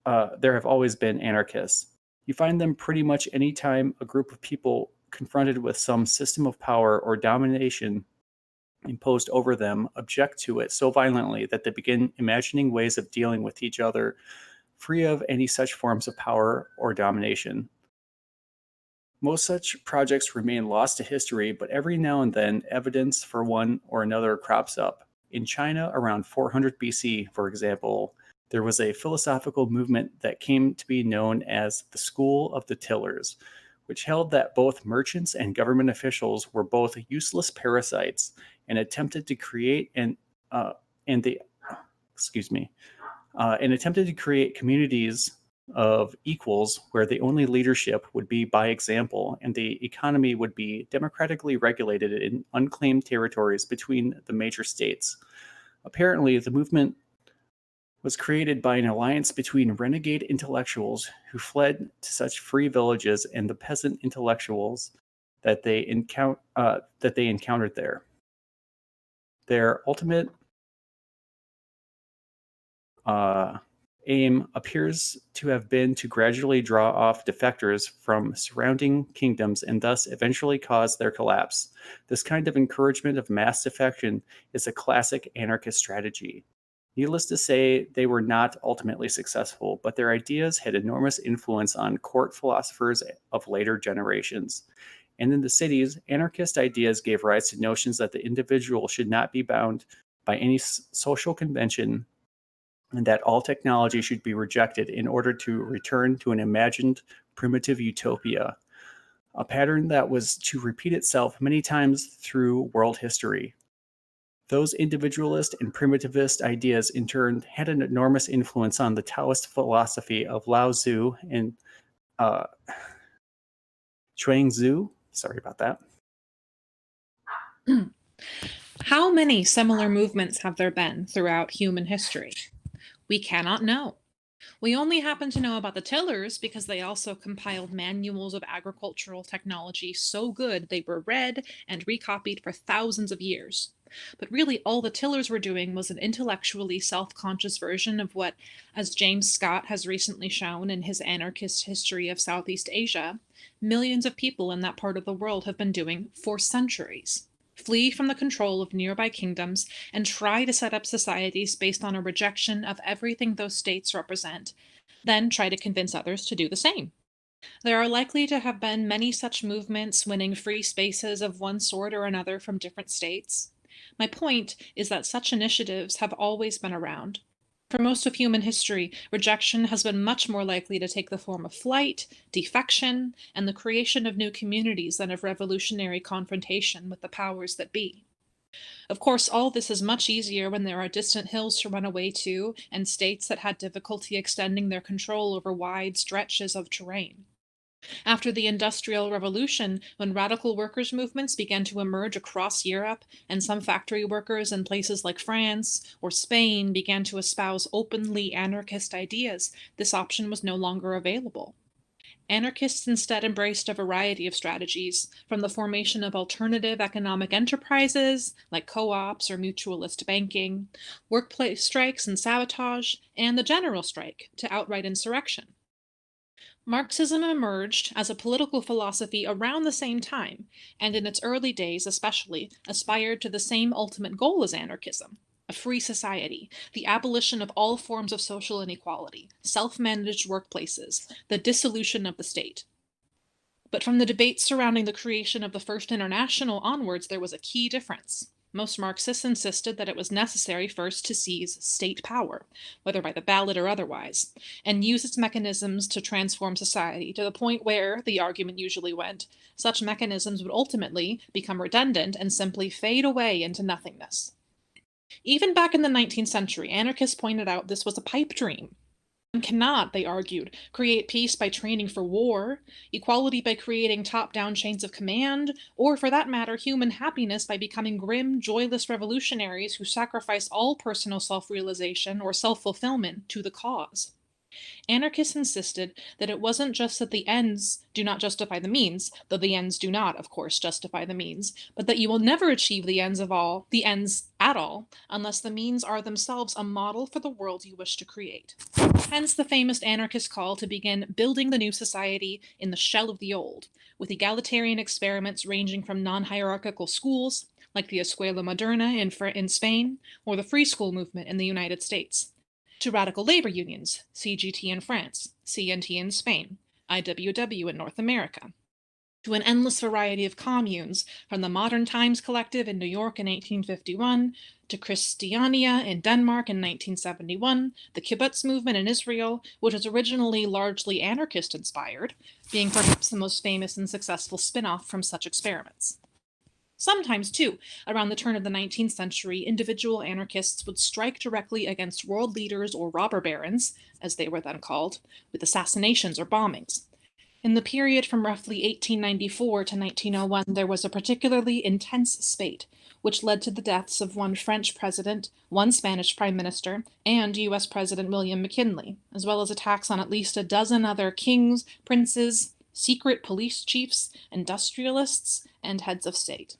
been anarchists. You find them pretty much any time a group of people confronted with some system of power or domination imposed over them object to it so violently that they begin imagining ways of dealing with each other free of any such forms of power or domination. Most such projects remain lost to history, but every now and then evidence for one or another crops up. In China around 400 BC, for example, there was a philosophical movement that came to be known as the School of the Tillers, which held that both merchants and government officials were both useless parasites and attempted to create communities of equals where the only leadership would be by example and the economy would be democratically regulated in unclaimed territories between the major states. Apparently, the movement was created by an alliance between renegade intellectuals who fled to such free villages and the peasant intellectuals that they encountered there. Their ultimate aim appears to have been to gradually draw off defectors from surrounding kingdoms and thus eventually cause their collapse. This kind of encouragement of mass defection is a classic anarchist strategy. Needless to say, they were not ultimately successful, but their ideas had enormous influence on court philosophers of later generations. And in the cities, anarchist ideas gave rise to notions that the individual should not be bound by any social convention and that all technology should be rejected in order to return to an imagined primitive utopia, a pattern that was to repeat itself many times through world history. Those individualist and primitivist ideas, in turn, had an enormous influence on the Taoist philosophy of Lao Tzu and Zhuangzi. Sorry about that. How many similar movements have there been throughout human history? We cannot know. We only happen to know about the tillers because they also compiled manuals of agricultural technology so good they were read and recopied for thousands of years. But really, all the tillers were doing was an intellectually self-conscious version of what, as James Scott has recently shown in his Anarchist History of Southeast Asia, millions of people in that part of the world have been doing for centuries. Flee from the control of nearby kingdoms and try to set up societies based on a rejection of everything those states represent, then try to convince others to do the same. There are likely to have been many such movements winning free spaces of one sort or another from different states. My point is that such initiatives have always been around. For most of human history, rejection has been much more likely to take the form of flight, defection, and the creation of new communities than of revolutionary confrontation with the powers that be. Of course, all this is much easier when there are distant hills to run away to and states that had difficulty extending their control over wide stretches of terrain. After the Industrial Revolution, when radical workers' movements began to emerge across Europe, and some factory workers in places like France or Spain began to espouse openly anarchist ideas, this option was no longer available. Anarchists instead embraced a variety of strategies, from the formation of alternative economic enterprises, like co-ops or mutualist banking, workplace strikes and sabotage, and the general strike to outright insurrection. Marxism emerged as a political philosophy around the same time, and in its early days especially, aspired to the same ultimate goal as anarchism: a free society, the abolition of all forms of social inequality, self-managed workplaces, the dissolution of the state. But from the debates surrounding the creation of the First International onwards, there was a key difference. Most Marxists insisted that it was necessary first to seize state power, whether by the ballot or otherwise, and use its mechanisms to transform society to the point where, the argument usually went, such mechanisms would ultimately become redundant and simply fade away into nothingness. Even back in the 19th century, anarchists pointed out this was a pipe dream. One cannot, they argued, create peace by training for war, equality by creating top-down chains of command, or for that matter, human happiness by becoming grim, joyless revolutionaries who sacrifice all personal self-realization or self-fulfillment to the cause. Anarchists insisted that it wasn't just that the ends do not justify the means, though the ends do not, of course, justify the means, but that you will never achieve the ends at all, unless the means are themselves a model for the world you wish to create. Hence the famous anarchist call to begin building the new society in the shell of the old, with egalitarian experiments ranging from non-hierarchical schools, like the Escuela Moderna in Spain, or the free school movement in the United States, to radical labor unions, CGT in France, CNT in Spain, IWW in North America, to an endless variety of communes, from the Modern Times Collective in New York in 1851, to Christiania in Denmark in 1971, the kibbutz movement in Israel, which was originally largely anarchist-inspired, being perhaps the most famous and successful spin-off from such experiments. Sometimes, too, around the turn of the 19th century, individual anarchists would strike directly against world leaders or robber barons, as they were then called, with assassinations or bombings. In the period from roughly 1894 to 1901, there was a particularly intense spate, which led to the deaths of one French president, one Spanish prime minister, and U.S. President William McKinley, as well as attacks on at least a dozen other kings, princes, secret police chiefs, industrialists, and heads of state.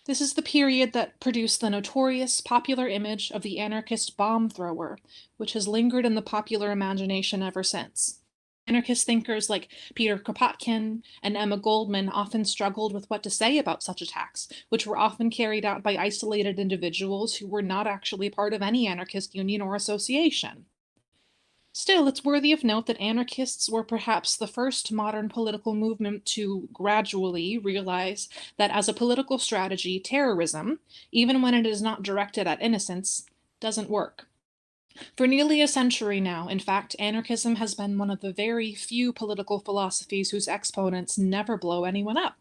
This is the period that produced the notorious popular image of the anarchist bomb thrower, which has lingered in the popular imagination ever since. Anarchist thinkers like Peter Kropotkin and Emma Goldman often struggled with what to say about such attacks, which were often carried out by isolated individuals who were not actually part of any anarchist union or association. Still, it's worthy of note that anarchists were perhaps the first modern political movement to gradually realize that as a political strategy, terrorism, even when it is not directed at innocents, doesn't work. For nearly a century now, in fact, anarchism has been one of the very few political philosophies whose exponents never blow anyone up.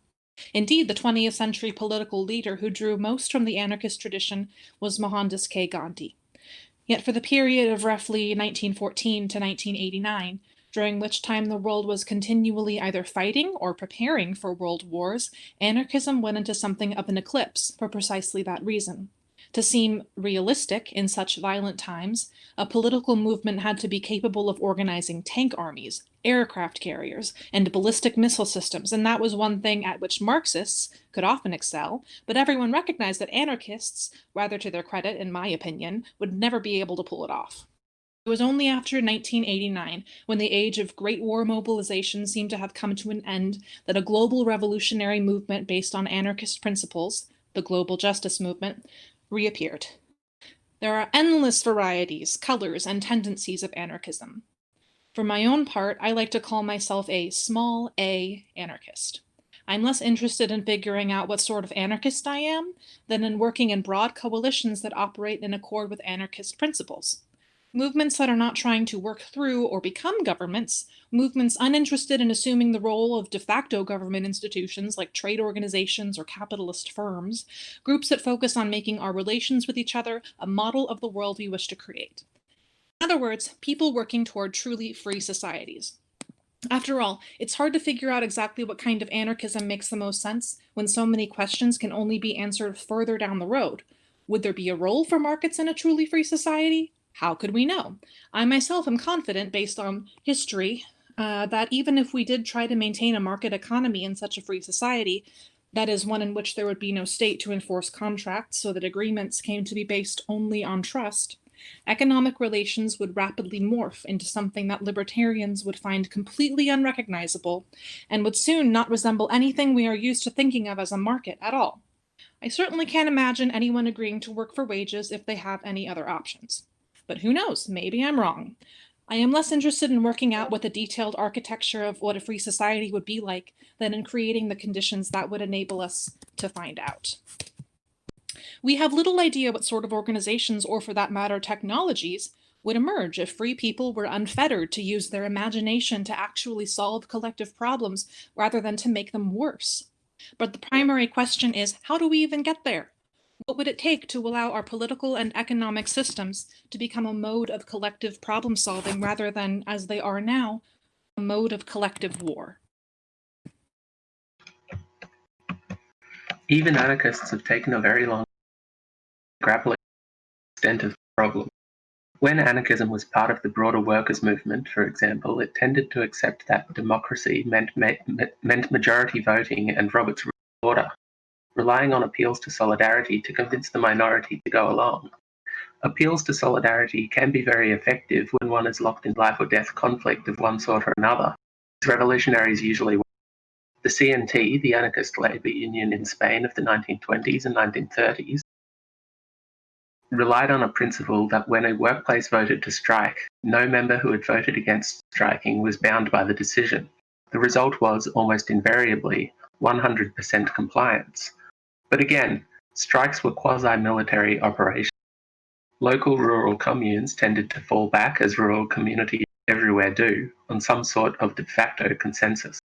Indeed, the 20th century political leader who drew most from the anarchist tradition was Mohandas K. Gandhi. Yet for the period of roughly 1914 to 1989, during which time the world was continually either fighting or preparing for world wars, anarchism went into something of an eclipse for precisely that reason. To seem realistic in such violent times, a political movement had to be capable of organizing tank armies, aircraft carriers, and ballistic missile systems, and that was one thing at which Marxists could often excel, but everyone recognized that anarchists, rather to their credit, in my opinion, would never be able to pull it off. It was only after 1989, when the age of Great War mobilization seemed to have come to an end, that a global revolutionary movement based on anarchist principles, the global justice movement, reappeared. There are endless varieties, colors, and tendencies of anarchism. For my own part, I like to call myself a small a anarchist. I'm less interested in figuring out what sort of anarchist I am than in working in broad coalitions that operate in accord with anarchist principles. Movements that are not trying to work through or become governments, movements uninterested in assuming the role of de facto government institutions like trade organizations or capitalist firms, groups that focus on making our relations with each other a model of the world we wish to create. In other words, people working toward truly free societies. After all, it's hard to figure out exactly what kind of anarchism makes the most sense when so many questions can only be answered further down the road. Would there be a role for markets in a truly free society? How could we know? I myself am confident, based on history, that even if we did try to maintain a market economy in such a free society, that is, one in which there would be no state to enforce contracts so that agreements came to be based only on trust, economic relations would rapidly morph into something that libertarians would find completely unrecognizable and would soon not resemble anything we are used to thinking of as a market at all. I certainly can't imagine anyone agreeing to work for wages if they have any other options. But who knows, maybe I'm wrong. I am less interested in working out what the detailed architecture of what a free society would be like than in creating the conditions that would enable us to find out. We have little idea what sort of organizations, or for that matter, technologies, would emerge if free people were unfettered to use their imagination to actually solve collective problems rather than to make them worse. But the primary question is, how do we even get there? What would it take to allow our political and economic systems to become a mode of collective problem solving rather than, as they are now, a mode of collective war? Even anarchists have taken a very long time grappling with the extent of the problem. When anarchism was part of the broader workers' movement, for example, it tended to accept that democracy meant majority voting and Robert's Rule of Order, relying on appeals to solidarity to convince the minority to go along. Appeals to solidarity can be very effective when one is locked in life or death conflict of one sort or another, as revolutionaries usually were. The CNT, the anarchist labor union in Spain of the 1920s and 1930s, relied on a principle that when a workplace voted to strike, no member who had voted against striking was bound by the decision. The result was, almost invariably, 100% compliance. But again, strikes were quasi-military operations. Local rural communes tended to fall back, as rural communities everywhere do, on some sort of de facto consensus.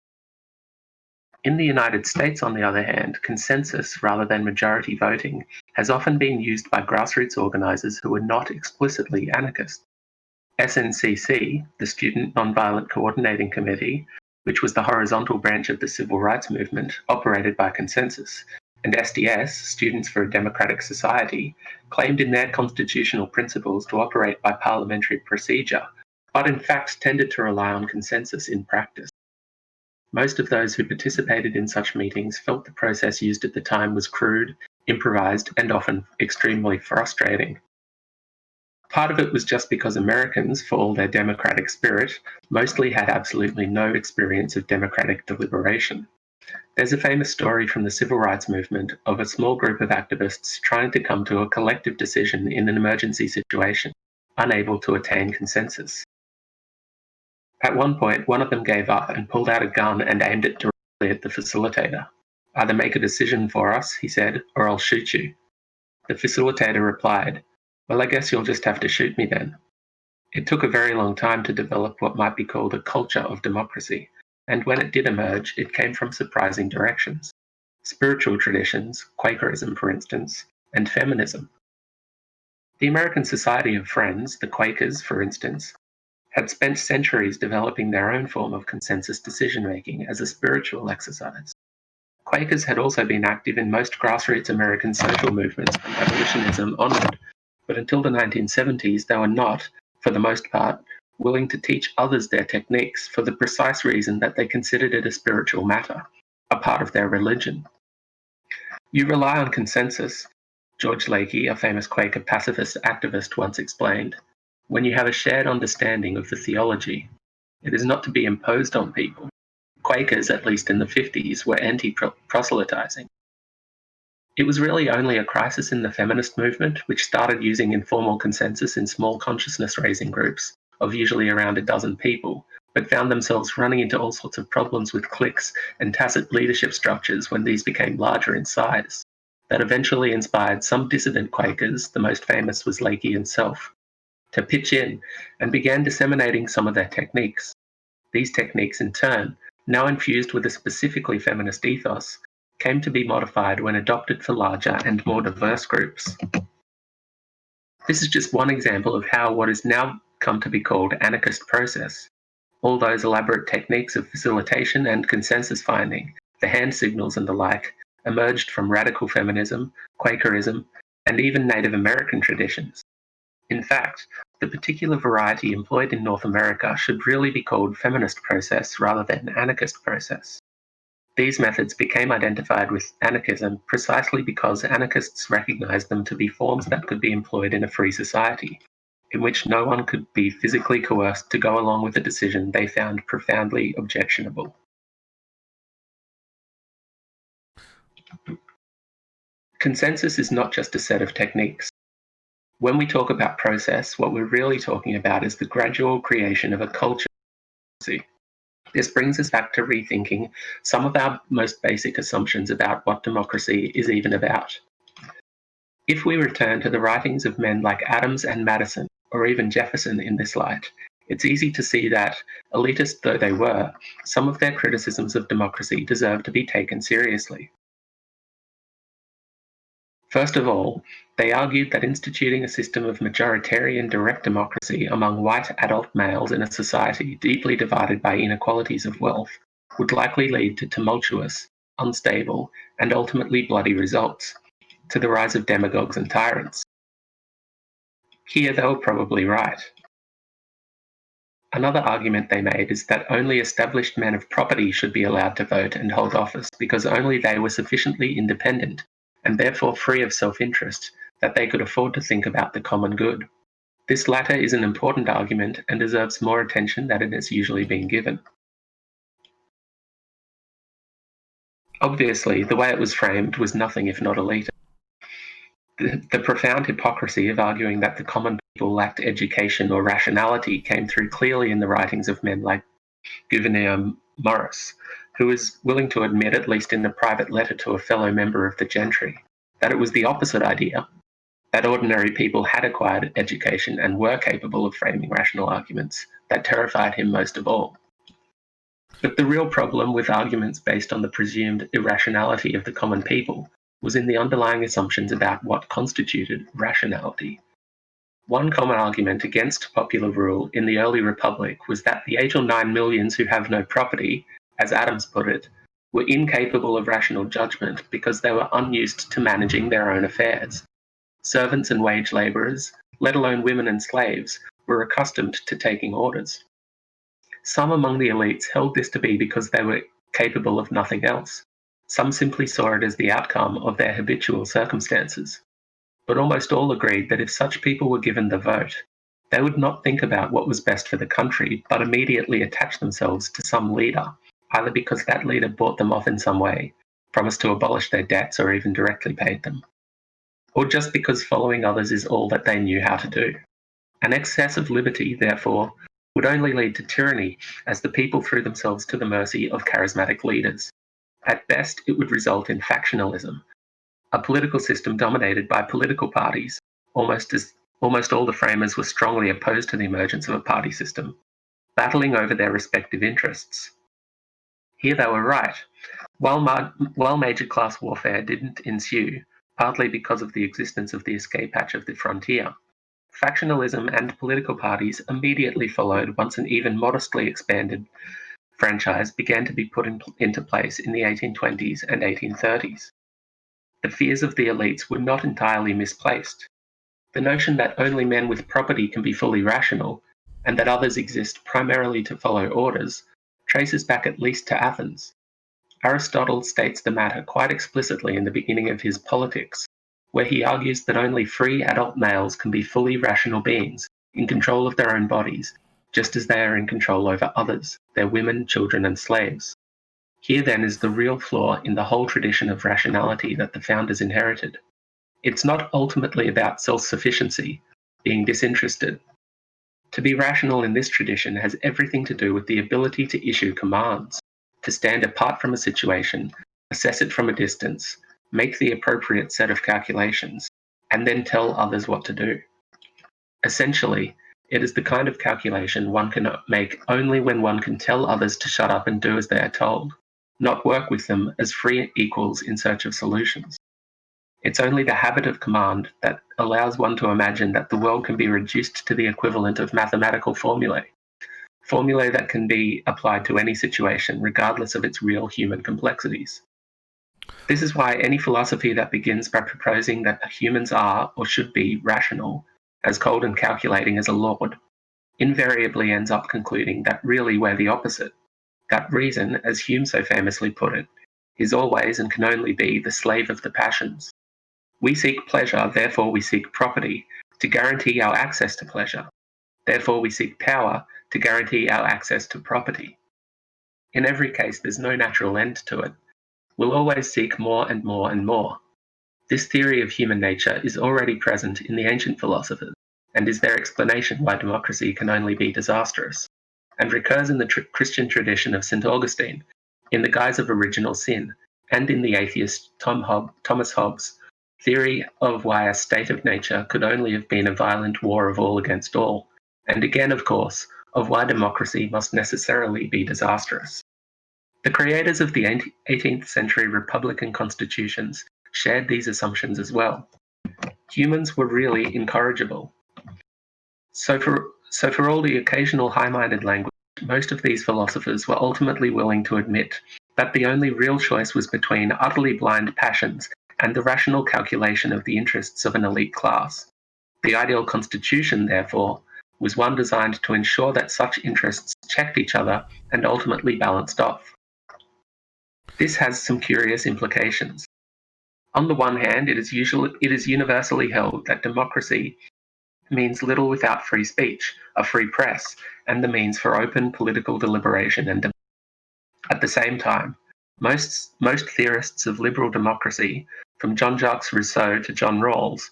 In the United States, on the other hand, consensus rather than majority voting has often been used by grassroots organizers who were not explicitly anarchist. SNCC, the Student Nonviolent Coordinating Committee, which was the horizontal branch of the civil rights movement, operated by consensus, and SDS, Students for a Democratic Society, claimed in their constitutional principles to operate by parliamentary procedure, but in fact tended to rely on consensus in practice. Most of those who participated in such meetings felt the process used at the time was crude, improvised, and often extremely frustrating. Part of it was just because Americans, for all their democratic spirit, mostly had absolutely no experience of democratic deliberation. There's a famous story from the civil rights movement of a small group of activists trying to come to a collective decision in an emergency situation, unable to attain consensus. At one point, one of them gave up and pulled out a gun and aimed it directly at the facilitator. "Either make a decision for us," he said, "or I'll shoot you." The facilitator replied, "Well, I guess you'll just have to shoot me then." It took a very long time to develop what might be called a culture of democracy, and when it did emerge, it came from surprising directions. Spiritual traditions, Quakerism for instance, and feminism. The American Society of Friends, the Quakers for instance, had spent centuries developing their own form of consensus decision-making as a spiritual exercise. Quakers had also been active in most grassroots American social movements from abolitionism onward, but until the 1970s they were not, for the most part, willing to teach others their techniques for the precise reason that they considered it a spiritual matter, a part of their religion. "You rely on consensus," George Lakey, a famous Quaker pacifist activist, once explained, "when you have a shared understanding of the theology. It is not to be imposed on people." Quakers, at least in the 50s, were anti-proselytizing. It was really only a crisis in the feminist movement, which started using informal consensus in small consciousness-raising groups of usually around a dozen people, but found themselves running into all sorts of problems with cliques and tacit leadership structures when these became larger in size, that eventually inspired some dissident Quakers, the most famous was Lakey himself, to pitch in and began disseminating some of their techniques. These techniques, in turn, now infused with a specifically feminist ethos, came to be modified when adopted for larger and more diverse groups. This is just one example of how what is now come to be called anarchist process, all those elaborate techniques of facilitation and consensus finding, the hand signals and the like, emerged from radical feminism, Quakerism, and even Native American traditions. In fact, the particular variety employed in North America should really be called feminist process rather than anarchist process. These methods became identified with anarchism precisely because anarchists recognized them to be forms that could be employed in a free society, in which no one could be physically coerced to go along with a decision they found profoundly objectionable. Consensus is not just a set of techniques. When we talk about process, what we're really talking about is the gradual creation of a culture. This brings us back to rethinking some of our most basic assumptions about what democracy is even about. If we return to the writings of men like Adams and Madison, or even Jefferson in this light, it's easy to see that, elitist though they were, some of their criticisms of democracy deserve to be taken seriously. First of all, they argued that instituting a system of majoritarian direct democracy among white adult males in a society deeply divided by inequalities of wealth would likely lead to tumultuous, unstable, and ultimately bloody results, to the rise of demagogues and tyrants. Here they were probably right. Another argument they made is that only established men of property should be allowed to vote and hold office because only they were sufficiently independent and therefore free of self-interest, that they could afford to think about the common good. This latter is an important argument and deserves more attention than it has usually been given. Obviously, the way it was framed was nothing if not elitist. The profound hypocrisy of arguing that the common people lacked education or rationality came through clearly in the writings of men like Gouverneur Morris, who was willing to admit, at least in a private letter to a fellow member of the gentry, that it was the opposite idea, that ordinary people had acquired education and were capable of framing rational arguments, that terrified him most of all. But the real problem with arguments based on the presumed irrationality of the common people was in the underlying assumptions about what constituted rationality. One common argument against popular rule in the early republic was that the 8 or 9 millions who have no property, as Adams put it, were incapable of rational judgment because they were unused to managing their own affairs. Servants and wage labourers, let alone women and slaves, were accustomed to taking orders. Some among the elites held this to be because they were capable of nothing else. Some simply saw it as the outcome of their habitual circumstances. But almost all agreed that if such people were given the vote, they would not think about what was best for the country, but immediately attach themselves to some leader, either because that leader bought them off in some way, promised to abolish their debts, or even directly paid them, or just because following others is all that they knew how to do. An excess of liberty, therefore, would only lead to tyranny as the people threw themselves to the mercy of charismatic leaders. At best, it would result in factionalism, a political system dominated by political parties. Almost all the framers were strongly opposed to the emergence of a party system, battling over their respective interests. Here they were right. While major class warfare didn't ensue, partly because of the existence of the escape hatch of the frontier, factionalism and political parties immediately followed once an even modestly expanded franchise began to be put into place in the 1820s and 1830s. The fears of the elites were not entirely misplaced. The notion that only men with property can be fully rational, and that others exist primarily to follow orders, traces back at least to Athens. Aristotle states the matter quite explicitly in the beginning of his Politics, where he argues that only free adult males can be fully rational beings, in control of their own bodies, just as they are in control over others, their women, children, and slaves. Here then is the real flaw in the whole tradition of rationality that the founders inherited. It's not ultimately about self-sufficiency, being disinterested. To be rational in this tradition has everything to do with the ability to issue commands, to stand apart from a situation, assess it from a distance, make the appropriate set of calculations, and then tell others what to do. Essentially, it is the kind of calculation one can make only when one can tell others to shut up and do as they are told, not work with them as free equals in search of solutions. It's only the habit of command that allows one to imagine that the world can be reduced to the equivalent of mathematical formulae that can be applied to any situation, regardless of its real human complexities. This is why any philosophy that begins by proposing that humans are, or should be, rational, as cold and calculating as a lord, invariably ends up concluding that really we're the opposite, that reason, as Hume so famously put it, is always and can only be the slave of the passions. We seek pleasure, therefore we seek property, to guarantee our access to pleasure. Therefore we seek power, to guarantee our access to property. In every case, there's no natural end to it. We'll always seek more and more and more. This theory of human nature is already present in the ancient philosophers, and is their explanation why democracy can only be disastrous, and recurs in the Christian tradition of St. Augustine, in the guise of original sin, and in the atheist Thomas Hobbes' theory of why a state of nature could only have been a violent war of all against all, and again, of course, of why democracy must necessarily be disastrous. The creators of the 18th century Republican constitutions shared these assumptions as well. Humans were really incorrigible. So for all the occasional high-minded language, most of these philosophers were ultimately willing to admit that the only real choice was between utterly blind passions and the rational calculation of the interests of an elite class. The ideal constitution, therefore, was one designed to ensure that such interests checked each other and ultimately balanced off. This has some curious implications. On the one hand, it is universally held that democracy means little without free speech, a free press, and the means for open political deliberation and debate. At the same time, most theorists of liberal democracy, from Jean-Jacques Rousseau to John Rawls,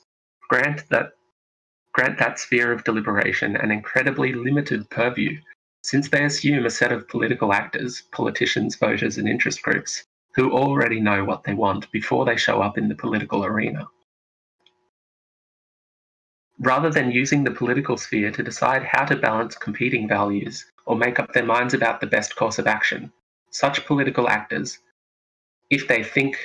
grant that sphere of deliberation an incredibly limited purview, since they assume a set of political actors, politicians, voters, and interest groups, who already know what they want before they show up in the political arena. Rather than using the political sphere to decide how to balance competing values or make up their minds about the best course of action, such political actors, if they think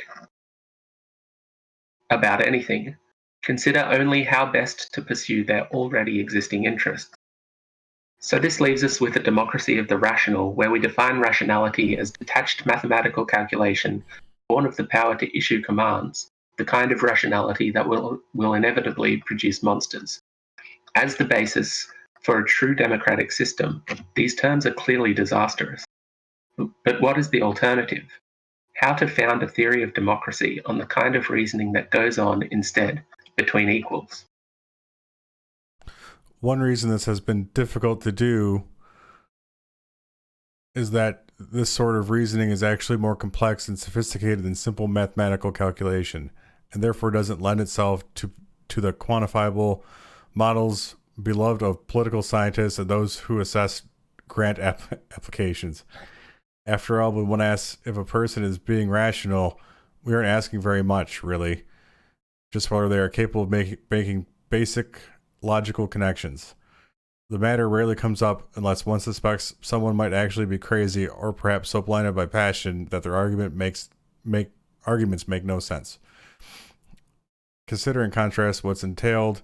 about anything, consider only how best to pursue their already existing interests. So this leaves us with a democracy of the rational, where we define rationality as detached mathematical calculation born of the power to issue commands, the kind of rationality that will inevitably produce monsters. As the basis for a true democratic system, these terms are clearly disastrous. But what is the alternative? How to found a theory of democracy on the kind of reasoning that goes on instead between equals. One reason this has been difficult to do is that this sort of reasoning is actually more complex and sophisticated than simple mathematical calculation, and therefore doesn't lend itself to the quantifiable models beloved of political scientists and those who assess grant applications. After all, when one asks if a person is being rational, we aren't asking very much, really. Just whether they are capable of making basic logical connections. The matter rarely comes up unless one suspects someone might actually be crazy or perhaps so blinded by passion that their arguments make no sense. Consider in contrast what's entailed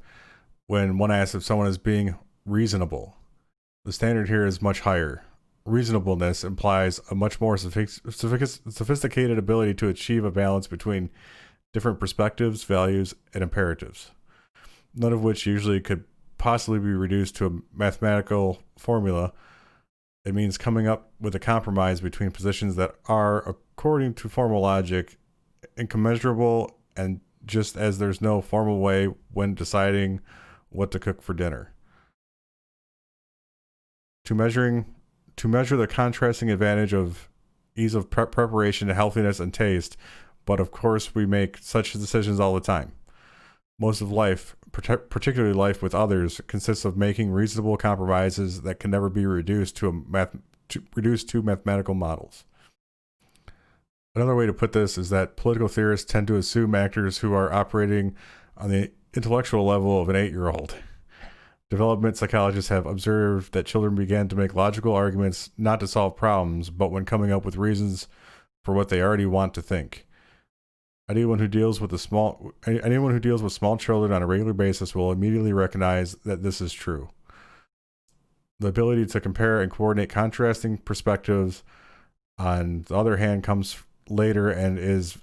when one asks if someone is being reasonable. The standard here is much higher. Reasonableness implies a much more sophisticated ability to achieve a balance between different perspectives, values, and imperatives, none of which usually could possibly be reduced to a mathematical formula. It means coming up with a compromise between positions that are, according to formal logic, incommensurable, and just as there's no formal way when deciding what to cook for dinner. To measure the contrasting advantage of ease of preparation, healthiness, and taste, but of course we make such decisions all the time. Most of life, particularly life with others, consists of making reasonable compromises that can never be reduced to mathematical models. Another way to put this is that political theorists tend to assume actors who are operating on the intellectual level of an 8-year-old. Development psychologists have observed that children began to make logical arguments not to solve problems, but when coming up with reasons for what they already want to think. Anyone who deals with small children on a regular basis will immediately recognize that this is true. The ability to compare and coordinate contrasting perspectives, on the other hand, comes later and is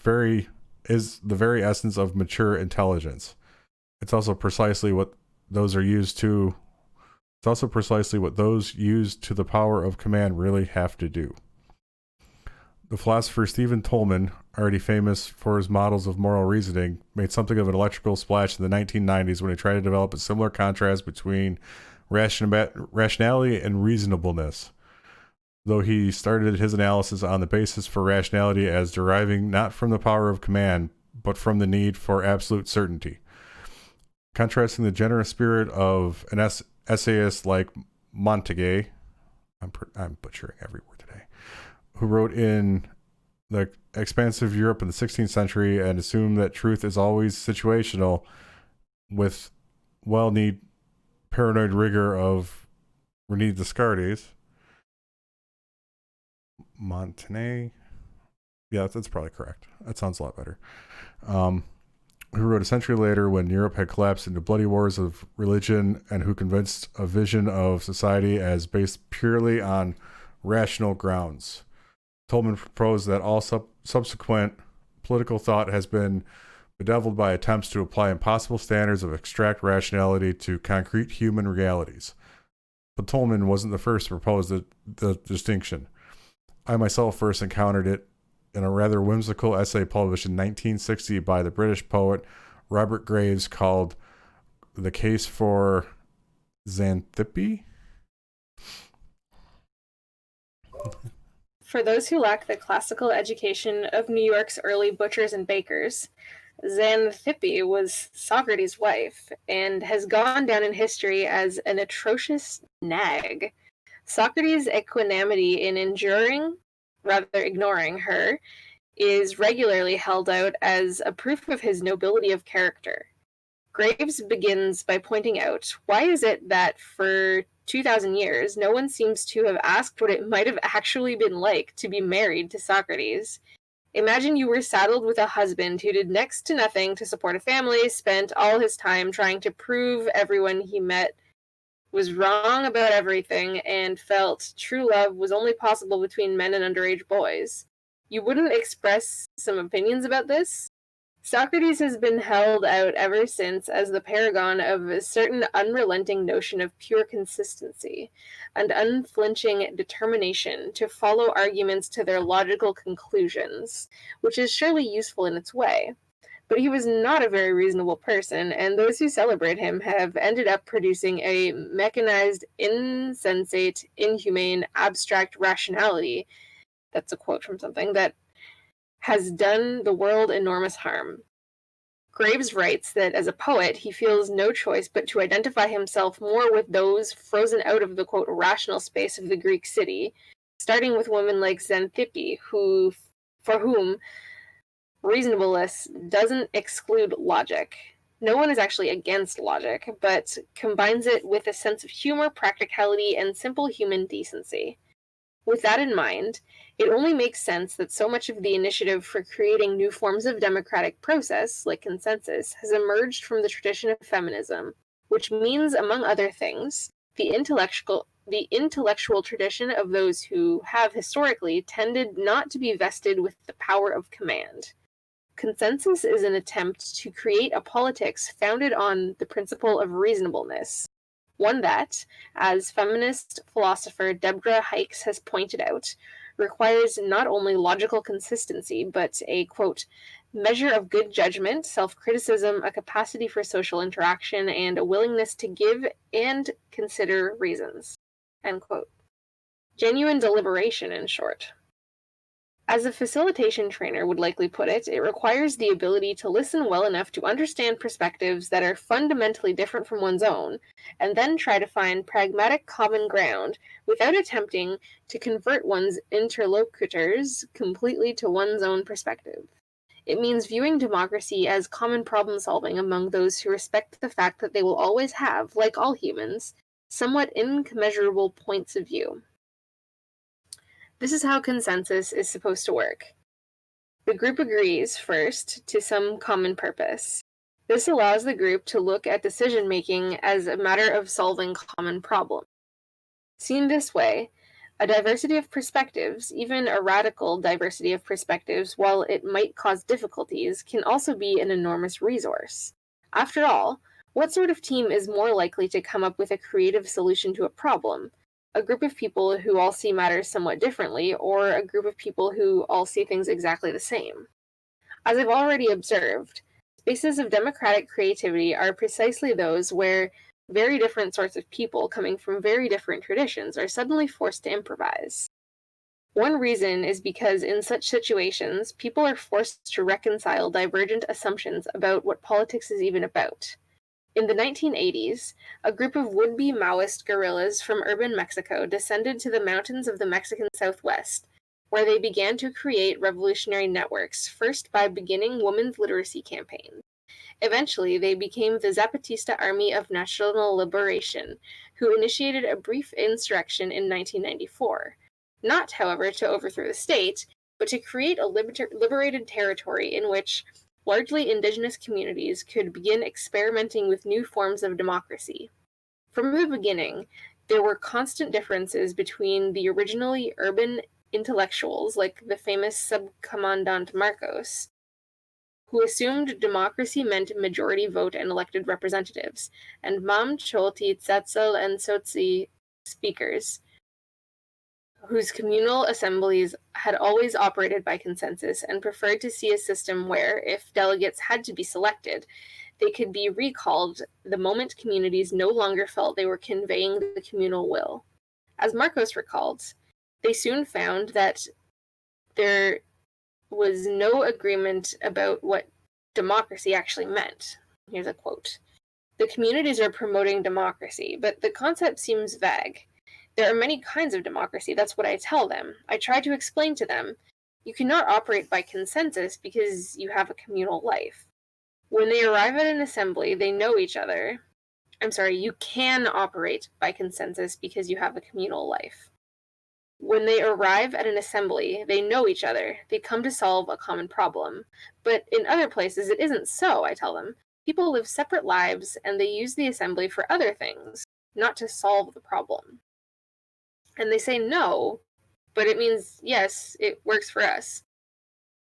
the very essence of mature intelligence. It's also precisely what those used to the power of command really have to do. The philosopher Stephen Tolman, already famous for his models of moral reasoning, made something of an electrical splash in the 1990s when he tried to develop a similar contrast between rationality and reasonableness. Though he started his analysis on the basis for rationality as deriving not from the power of command, but from the need for absolute certainty. Contrasting the generous spirit of an essayist like Montaigne, I'm butchering every word today, who wrote in the expansive Europe in the 16th century and assumed that truth is always situational, with well-knead paranoid rigor of René Descartes. Montaigne, yeah, that's probably correct. That sounds a lot better. Who wrote a century later when Europe had collapsed into bloody wars of religion, and who convinced a vision of society as based purely on rational grounds. Tolman proposed that all subsequent political thought has been bedeviled by attempts to apply impossible standards of abstract rationality to concrete human realities. But Tolman wasn't the first to propose the distinction. I myself first encountered it in a rather whimsical essay published in 1960 by the British poet Robert Graves called The Case for Xantippe. For those who lack the classical education of New York's early butchers and bakers, Xantippe was Socrates' wife and has gone down in history as an atrocious nag. Socrates' equanimity in ignoring her, is regularly held out as a proof of his nobility of character. Graves begins by pointing out, why is it that for 2,000 years, no one seems to have asked what it might have actually been like to be married to Socrates? Imagine you were saddled with a husband who did next to nothing to support a family, spent all his time trying to prove everyone he met was wrong about everything and felt true love was only possible between men and underage boys. You wouldn't express some opinions about this? Socrates has been held out ever since as the paragon of a certain unrelenting notion of pure consistency and unflinching determination to follow arguments to their logical conclusions, which is surely useful in its way. But he was not a very reasonable person, and those who celebrate him have ended up producing a mechanized, insensate, inhumane, abstract rationality. That's a quote from something that has done the world enormous harm. Graves writes that as a poet, he feels no choice but to identify himself more with those frozen out of the, quote, rational space of the Greek city, starting with women like Xanthippe, for whom reasonableness doesn't exclude logic. No one is actually against logic, but combines it with a sense of humor, practicality, and simple human decency. With that in mind, it only makes sense that so much of the initiative for creating new forms of democratic process, like consensus, has emerged from the tradition of feminism, which means, among other things, the intellectual tradition of those who have historically tended not to be vested with the power of command. Consensus is an attempt to create a politics founded on the principle of reasonableness, one that, as feminist philosopher Deborah Hikes has pointed out, requires not only logical consistency, but a, quote, measure of good judgment, self-criticism, a capacity for social interaction, and a willingness to give and consider reasons, end quote. Genuine deliberation, in short. As a facilitation trainer would likely put it, it requires the ability to listen well enough to understand perspectives that are fundamentally different from one's own, and then try to find pragmatic common ground without attempting to convert one's interlocutors completely to one's own perspective. It means viewing democracy as common problem solving among those who respect the fact that they will always have, like all humans, somewhat incommensurable points of view. This is how consensus is supposed to work. The group agrees, first, to some common purpose. This allows the group to look at decision-making as a matter of solving common problems. Seen this way, a diversity of perspectives, even a radical diversity of perspectives, while it might cause difficulties, can also be an enormous resource. After all, what sort of team is more likely to come up with a creative solution to a problem? A group of people who all see matters somewhat differently, or a group of people who all see things exactly the same? As I've already observed, spaces of democratic creativity are precisely those where very different sorts of people coming from very different traditions are suddenly forced to improvise. One reason is because in such situations, people are forced to reconcile divergent assumptions about what politics is even about. In the 1980s, a group of would-be Maoist guerrillas from urban Mexico descended to the mountains of the Mexican Southwest, where they began to create revolutionary networks, first by beginning women's literacy campaigns. Eventually, they became the Zapatista Army of National Liberation, who initiated a brief insurrection in 1994. Not, however, to overthrow the state, but to create a liberated territory in which largely indigenous communities could begin experimenting with new forms of democracy. From the beginning, there were constant differences between the originally urban intellectuals, like the famous Subcommandant Marcos, who assumed democracy meant majority vote and elected representatives, and Mam Cholti, Tzatzel, and Tsotsi speakers, whose communal assemblies had always operated by consensus and preferred to see a system where, if delegates had to be selected, they could be recalled the moment communities no longer felt they were conveying the communal will. As Marcos recalled, they soon found that there was no agreement about what democracy actually meant. Here's a quote. The communities are promoting democracy, but the concept seems vague. There are many kinds of democracy, that's what I tell them. I try to explain to them, you cannot operate by consensus because you have a communal life. When they arrive at an assembly, they know each other. You can operate by consensus because you have a communal life. When they arrive at an assembly, they know each other. They come to solve a common problem. But in other places, it isn't so, I tell them. People live separate lives, and they use the assembly for other things. not to solve the problem. And they say no, but it means yes, it works for us.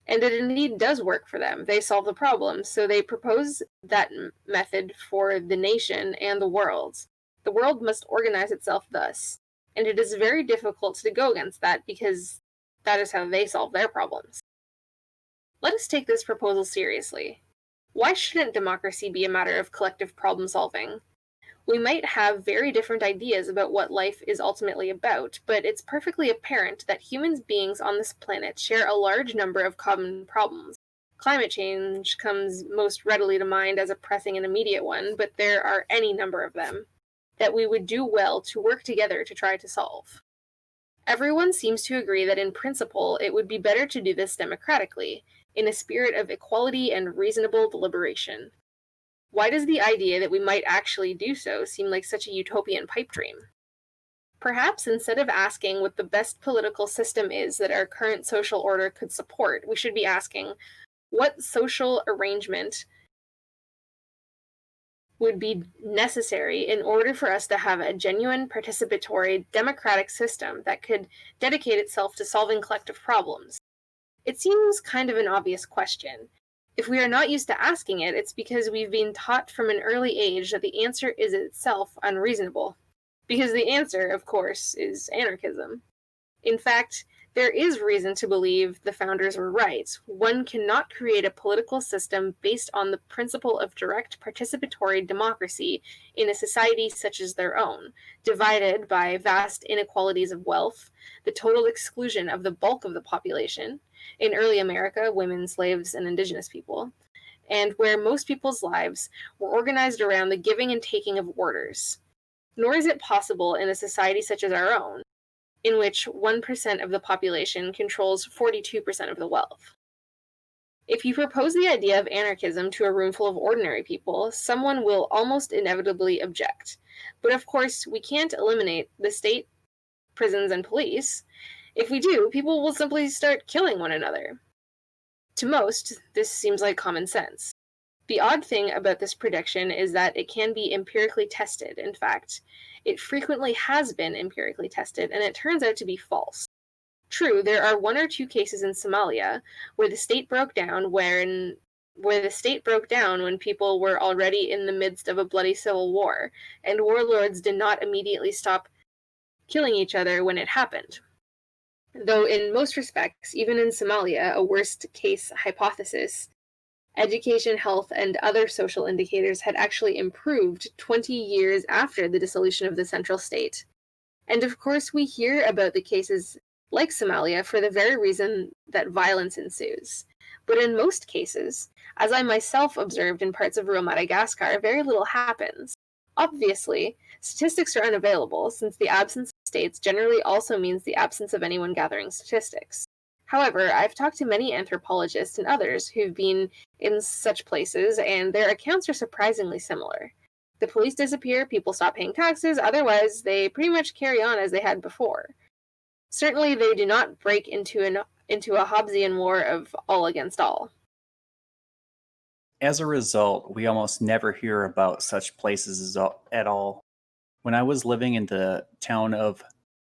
And it indeed does work for them. They solve the problem, so they propose that method for the nation and the world. The world must organize itself thus, and it is very difficult to go against that because that is how they solve their problems. Let us take this proposal seriously. Why shouldn't democracy be a matter of collective problem solving? We might have very different ideas about what life is ultimately about, but it's perfectly apparent that human beings on this planet share a large number of common problems. Climate change comes most readily to mind as a pressing and immediate one, but there are any number of them that we would do well to work together to try to solve. Everyone seems to agree that in principle it would be better to do this democratically, in a spirit of equality and reasonable deliberation. Why does the idea that we might actually do so seem like such a utopian pipe dream? Perhaps instead of asking what the best political system is that our current social order could support, we should be asking what social arrangement would be necessary in order for us to have a genuine, participatory, democratic system that could dedicate itself to solving collective problems. It seems kind of an obvious question. If we are not used to asking it, it's because we've been taught from an early age that the answer is itself unreasonable. Because the answer, of course, is anarchism. In fact, there is reason to believe the founders were right. One cannot create a political system based on the principle of direct participatory democracy in a society such as their own, divided by vast inequalities of wealth, the total exclusion of the bulk of the population, in early America, women, slaves, and indigenous people, and where most people's lives were organized around the giving and taking of orders. Nor is it possible in a society such as our own, in which 1% of the population controls 42% of the wealth. If you propose the idea of anarchism to a roomful of ordinary people, someone will almost inevitably object. But of course, we can't eliminate the state, prisons, and police. If we do, people will simply start killing one another. To most, this seems like common sense. The odd thing about this prediction is that it can be empirically tested. In fact, it frequently has been empirically tested, and it turns out to be false. True, there are 1 or 2 cases in Somalia where the state broke down when people were already in the midst of a bloody civil war, and warlords did not immediately stop killing each other when it happened. Though in most respects, even in Somalia, a worst-case hypothesis, education, health, and other social indicators had actually improved 20 years after the dissolution of the central state. And of course, we hear about the cases like Somalia for the very reason that violence ensues. But in most cases, as I myself observed in parts of rural Madagascar, very little happens. Obviously, statistics are unavailable, since the absence of states generally also means the absence of anyone gathering statistics. However, I've talked to many anthropologists and others who've been in such places, and their accounts are surprisingly similar. The police disappear, people stop paying taxes, otherwise they pretty much carry on as they had before. Certainly they do not break into a Hobbesian war of all against all. As a result, we almost never hear about such places at all. When I was living in the town of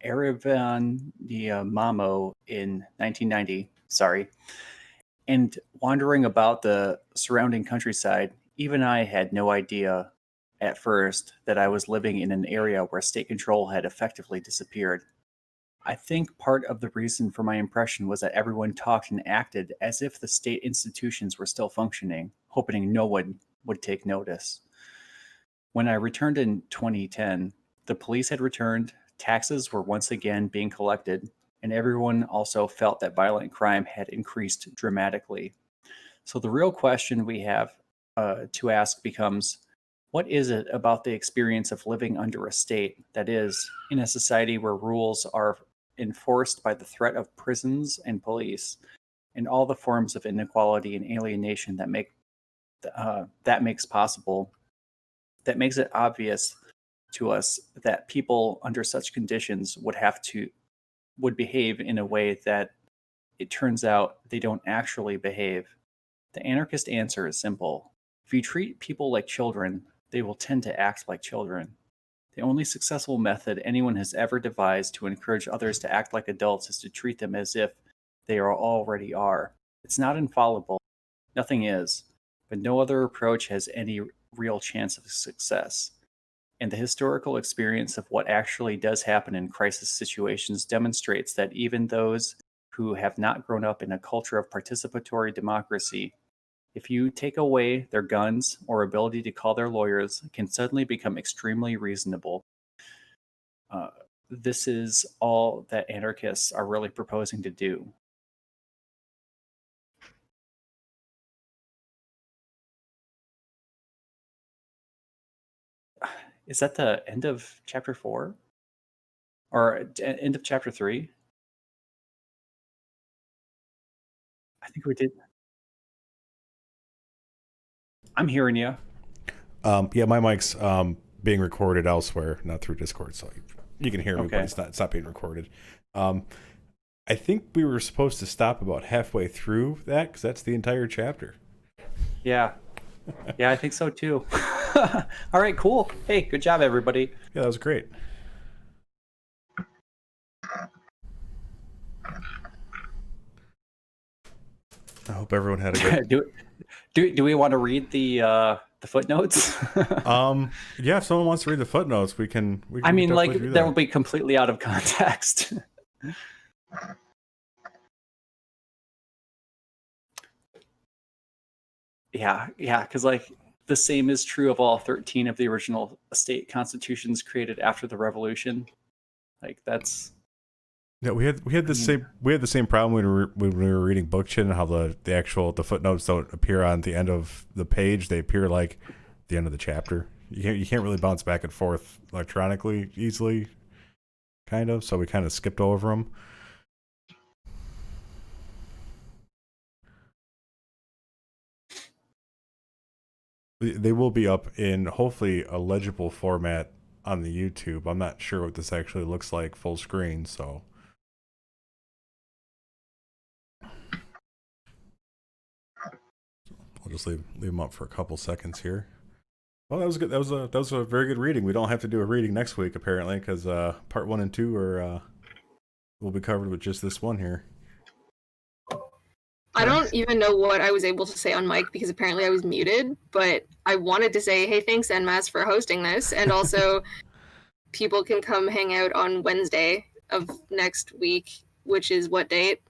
Mamo in 1990, and wandering about the surrounding countryside, even I had no idea at first that I was living in an area where state control had effectively disappeared. I think part of the reason for my impression was that everyone talked and acted as if the state institutions were still functioning, hoping no one would take notice. When I returned in 2010, the police had returned, taxes were once again being collected, and everyone also felt that violent crime had increased dramatically. So the real question we have to ask becomes, what is it about the experience of living under a state, that is, in a society where rules are enforced by the threat of prisons and police, and all the forms of inequality and alienation that makes it obvious to us that people under such conditions would behave in a way that it turns out they don't actually behave? The anarchist answer is simple. If you treat people like children, they will tend to act like children. The only successful method anyone has ever devised to encourage others to act like adults is to treat them as if they already are. It's not infallible. Nothing is. But no other approach has any real chance of success. And the historical experience of what actually does happen in crisis situations demonstrates that even those who have not grown up in a culture of participatory democracy, if you take away their guns or ability to call their lawyers, can suddenly become extremely reasonable. This is all that anarchists are really proposing to do. Is that the end of chapter 4? Or end of chapter 3? I think we did. I'm hearing you. Yeah, my mic's being recorded elsewhere, not through Discord, so you can hear me, Okay. but it's not being recorded. I think we were supposed to stop about halfway through that, because that's the entire chapter. Yeah. Yeah, I think so too. All right, cool. Hey, good job, everybody. Yeah, that was great. I hope everyone had a good... do we want to read the footnotes? Yeah, if someone wants to read the footnotes, we can I mean, like, do that. that will be completely out of context. Yeah, because like the same is true of all 13 of the original state constitutions created after the revolution. Like that's... Yeah, we had the same problem when we were reading Bookchin, and how the footnotes don't appear on the end of the page; they appear like the end of the chapter. You can't really bounce back and forth electronically easily, kind of. So we kind of skipped over them. They will be up in hopefully a legible format on the YouTube. I'm not sure what this actually looks like full screen, so. I'll just leave them up for a couple seconds here. Well, that was good. That was a very good reading. We don't have to do a reading next week apparently, because part 1 and 2 will be covered with just this one here. I don't even know what I was able to say on mic because apparently I was muted, but I wanted to say, hey, thanks, NMAS, for hosting this. And also, people can come hang out on Wednesday of next week, which is what date?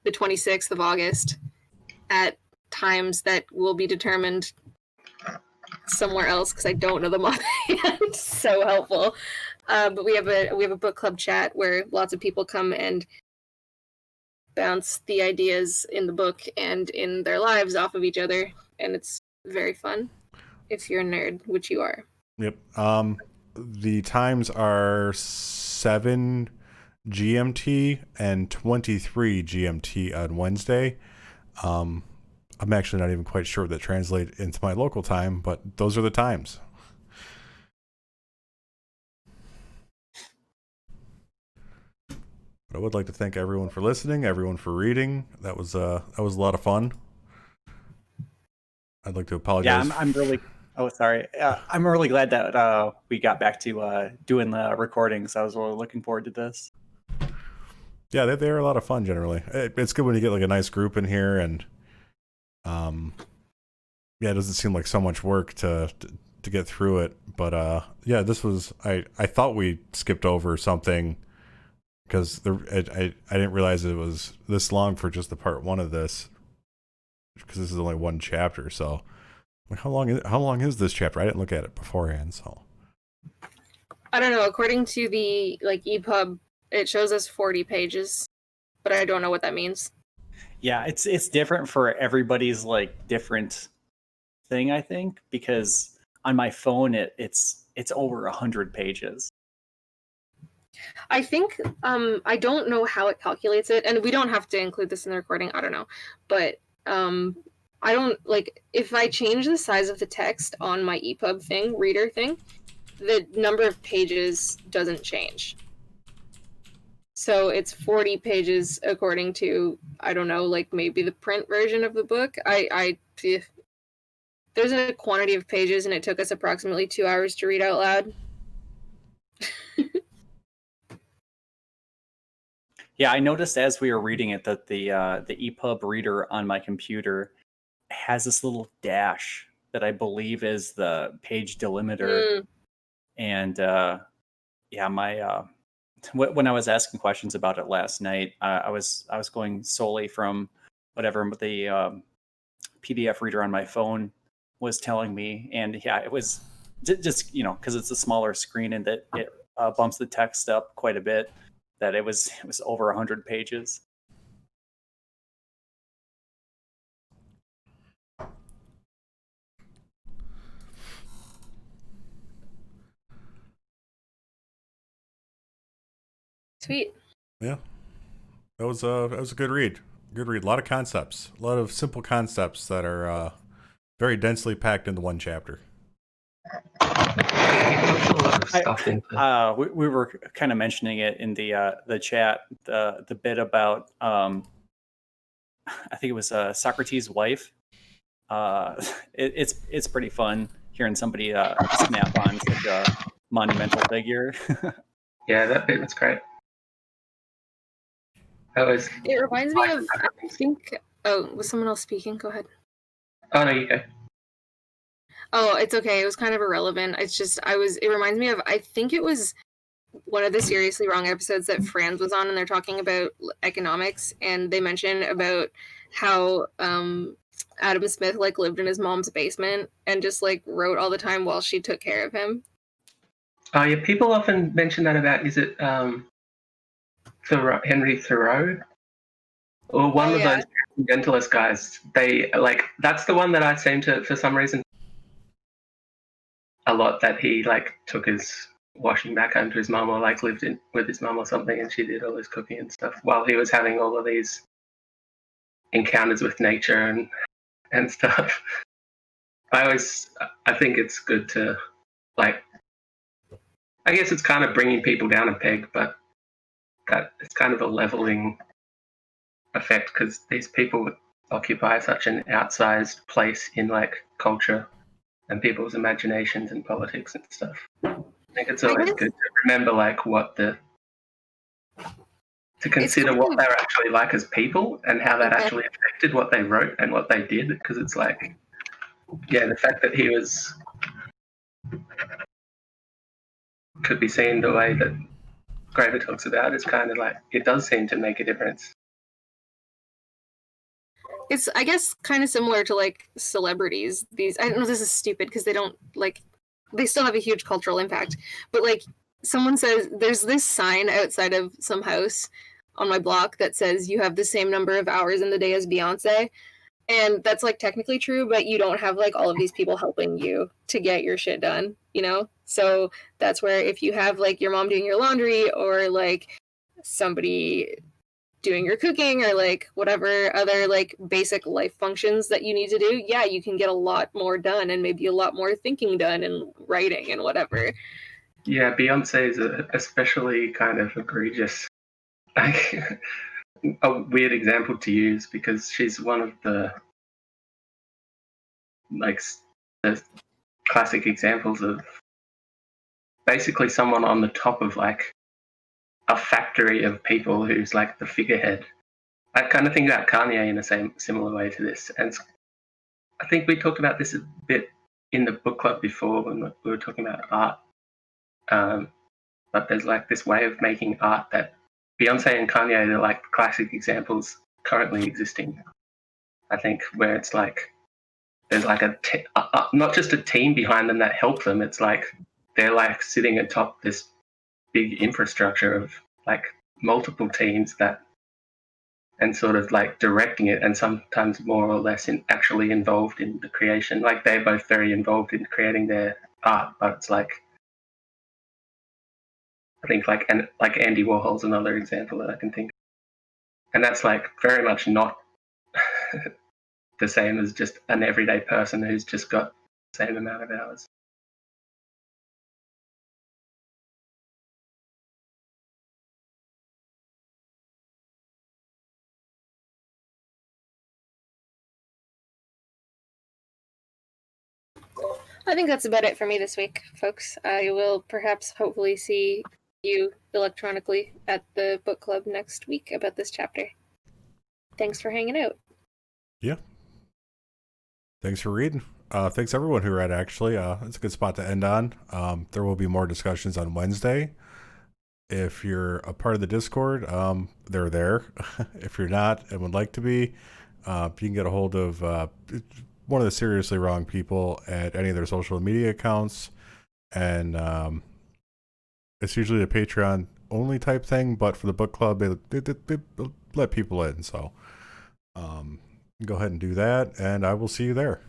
The 26th of August, at times that will be determined somewhere else because I don't know them offhand. So helpful. But we have a book club chat where lots of people come and bounce the ideas in the book and in their lives off of each other, and it's very fun if you're a nerd, which you are. Yep. The times are 7 GMT and 23 GMT on Wednesday. I'm actually not even quite sure what that translates into my local time, but those are the times. But I would like to thank everyone for listening, everyone for reading. That was a lot of fun. I'd like to apologize. Yeah, I'm really... Oh, sorry. I'm really glad that we got back to doing the recordings. I was really looking forward to this. Yeah, they are a lot of fun generally. It's good when you get like a nice group in here, and yeah, it doesn't seem like so much work to get through it. But yeah, this was... I thought we skipped over something, because I didn't realize it was this long for just the part 1 of this, because this is only one chapter. So, like, how long is this chapter? I didn't look at it beforehand, so. I don't know. According to the EPUB, it shows us 40 pages, but I don't know what that means. Yeah, it's different for everybody's different thing, I think, because on my phone it's over 100 pages. I think I don't know how it calculates it, and we don't have to include this in the recording. I don't know, but I don't if I change the size of the text on my EPUB reader thing, the number of pages doesn't change. So it's 40 pages according to, I don't know, maybe the print version of the book. There's a quantity of pages, and it took us approximately 2 hours to read out loud. Yeah, I noticed as we were reading it that the EPUB reader on my computer has this little dash that I believe is the page delimiter. And yeah, my when I was asking questions about it last night, I was going solely from whatever the PDF reader on my phone was telling me, and yeah, it was just because it's a smaller screen and that it bumps the text up quite a bit. That it was over 100 pages. Sweet. Yeah, that was a good read. Good read. A lot of concepts, a lot of simple concepts that are very densely packed into one chapter. We were kind of mentioning it in the chat, the bit about I think it was Socrates' wife. It's pretty fun hearing somebody snap on such a monumental figure. Yeah, that bit was great. It reminds me of, I think, oh, was someone else speaking? Go ahead. Oh, no, you go. Oh, it's okay. It was kind of irrelevant. It's just, it reminds me of, I think it was one of the Seriously Wrong episodes that Franz was on, and they're talking about economics, and they mention about how Adam Smith like lived in his mom's basement and just like wrote all the time while she took care of him. Oh, yeah, people often mention that about, is it Henry Thoreau? Or one of those transcendentalist guys. They, like, that's the one that I seem to, for some reason, a lot, that he, like, took his washing back home to his mum, or, like, lived in with his mum or something, and she did all his cooking and stuff while he was having all of these encounters with nature and stuff. I think it's good to, like, I guess it's kind of bringing people down a peg, but that it's kind of a leveling effect, because these people occupy such an outsized place in, like, culture and people's imaginations and politics and stuff. I think it's always good to remember, like, to consider what they're actually like as people and how that actually affected what they wrote and what they did, because it's like, yeah, the fact that he could be seen the way that Graeber talks about is kind of like, it does seem to make a difference. It's, I guess, kind of similar to like celebrities. I don't know, this is stupid because they don't, like, they still have a huge cultural impact, but like someone says, there's this sign outside of some house on my block that says you have the same number of hours in the day as Beyonce, and that's like technically true, but you don't have like all of these people helping you to get your shit done, you know? So that's where, if you have like your mom doing your laundry, or like somebody doing your cooking, or like whatever other like basic life functions that you need to do, yeah, you can get a lot more done, and maybe a lot more thinking done and writing and whatever. Yeah, Beyonce is especially kind of egregious, like, a weird example to use, because she's one of the, like, the classic examples of basically someone on the top of, like, a factory of people who's like the figurehead. I kind of think about Kanye in a similar way to this, and I think we talked about this a bit in the book club before when we were talking about art. But there's like this way of making art that Beyonce and Kanye are like classic examples currently existing. I think where it's like there's like not just a team behind them that help them. It's like they're like sitting atop this big infrastructure of like multiple teams that, and sort of like directing it, and sometimes more or less actually involved in the creation. Like they're both very involved in creating their art, but it's like, I think like Andy Warhol's another example that I can think of. And that's like very much not the same as just an everyday person who's just got the same amount of hours. I think that's about it for me this week, folks. I will perhaps hopefully see you electronically at the book club next week about this chapter. Thanks for hanging out. Yeah. Thanks for reading. Thanks everyone who read, actually. It's a good spot to end on. There will be more discussions on Wednesday. If you're a part of the Discord, they're there. If you're not and would like to be, you can get a hold of one of the Seriously Wrong people at any of their social media accounts. And it's usually a Patreon only type thing, but for the book club, they let people in. So go ahead and do that, and I will see you there.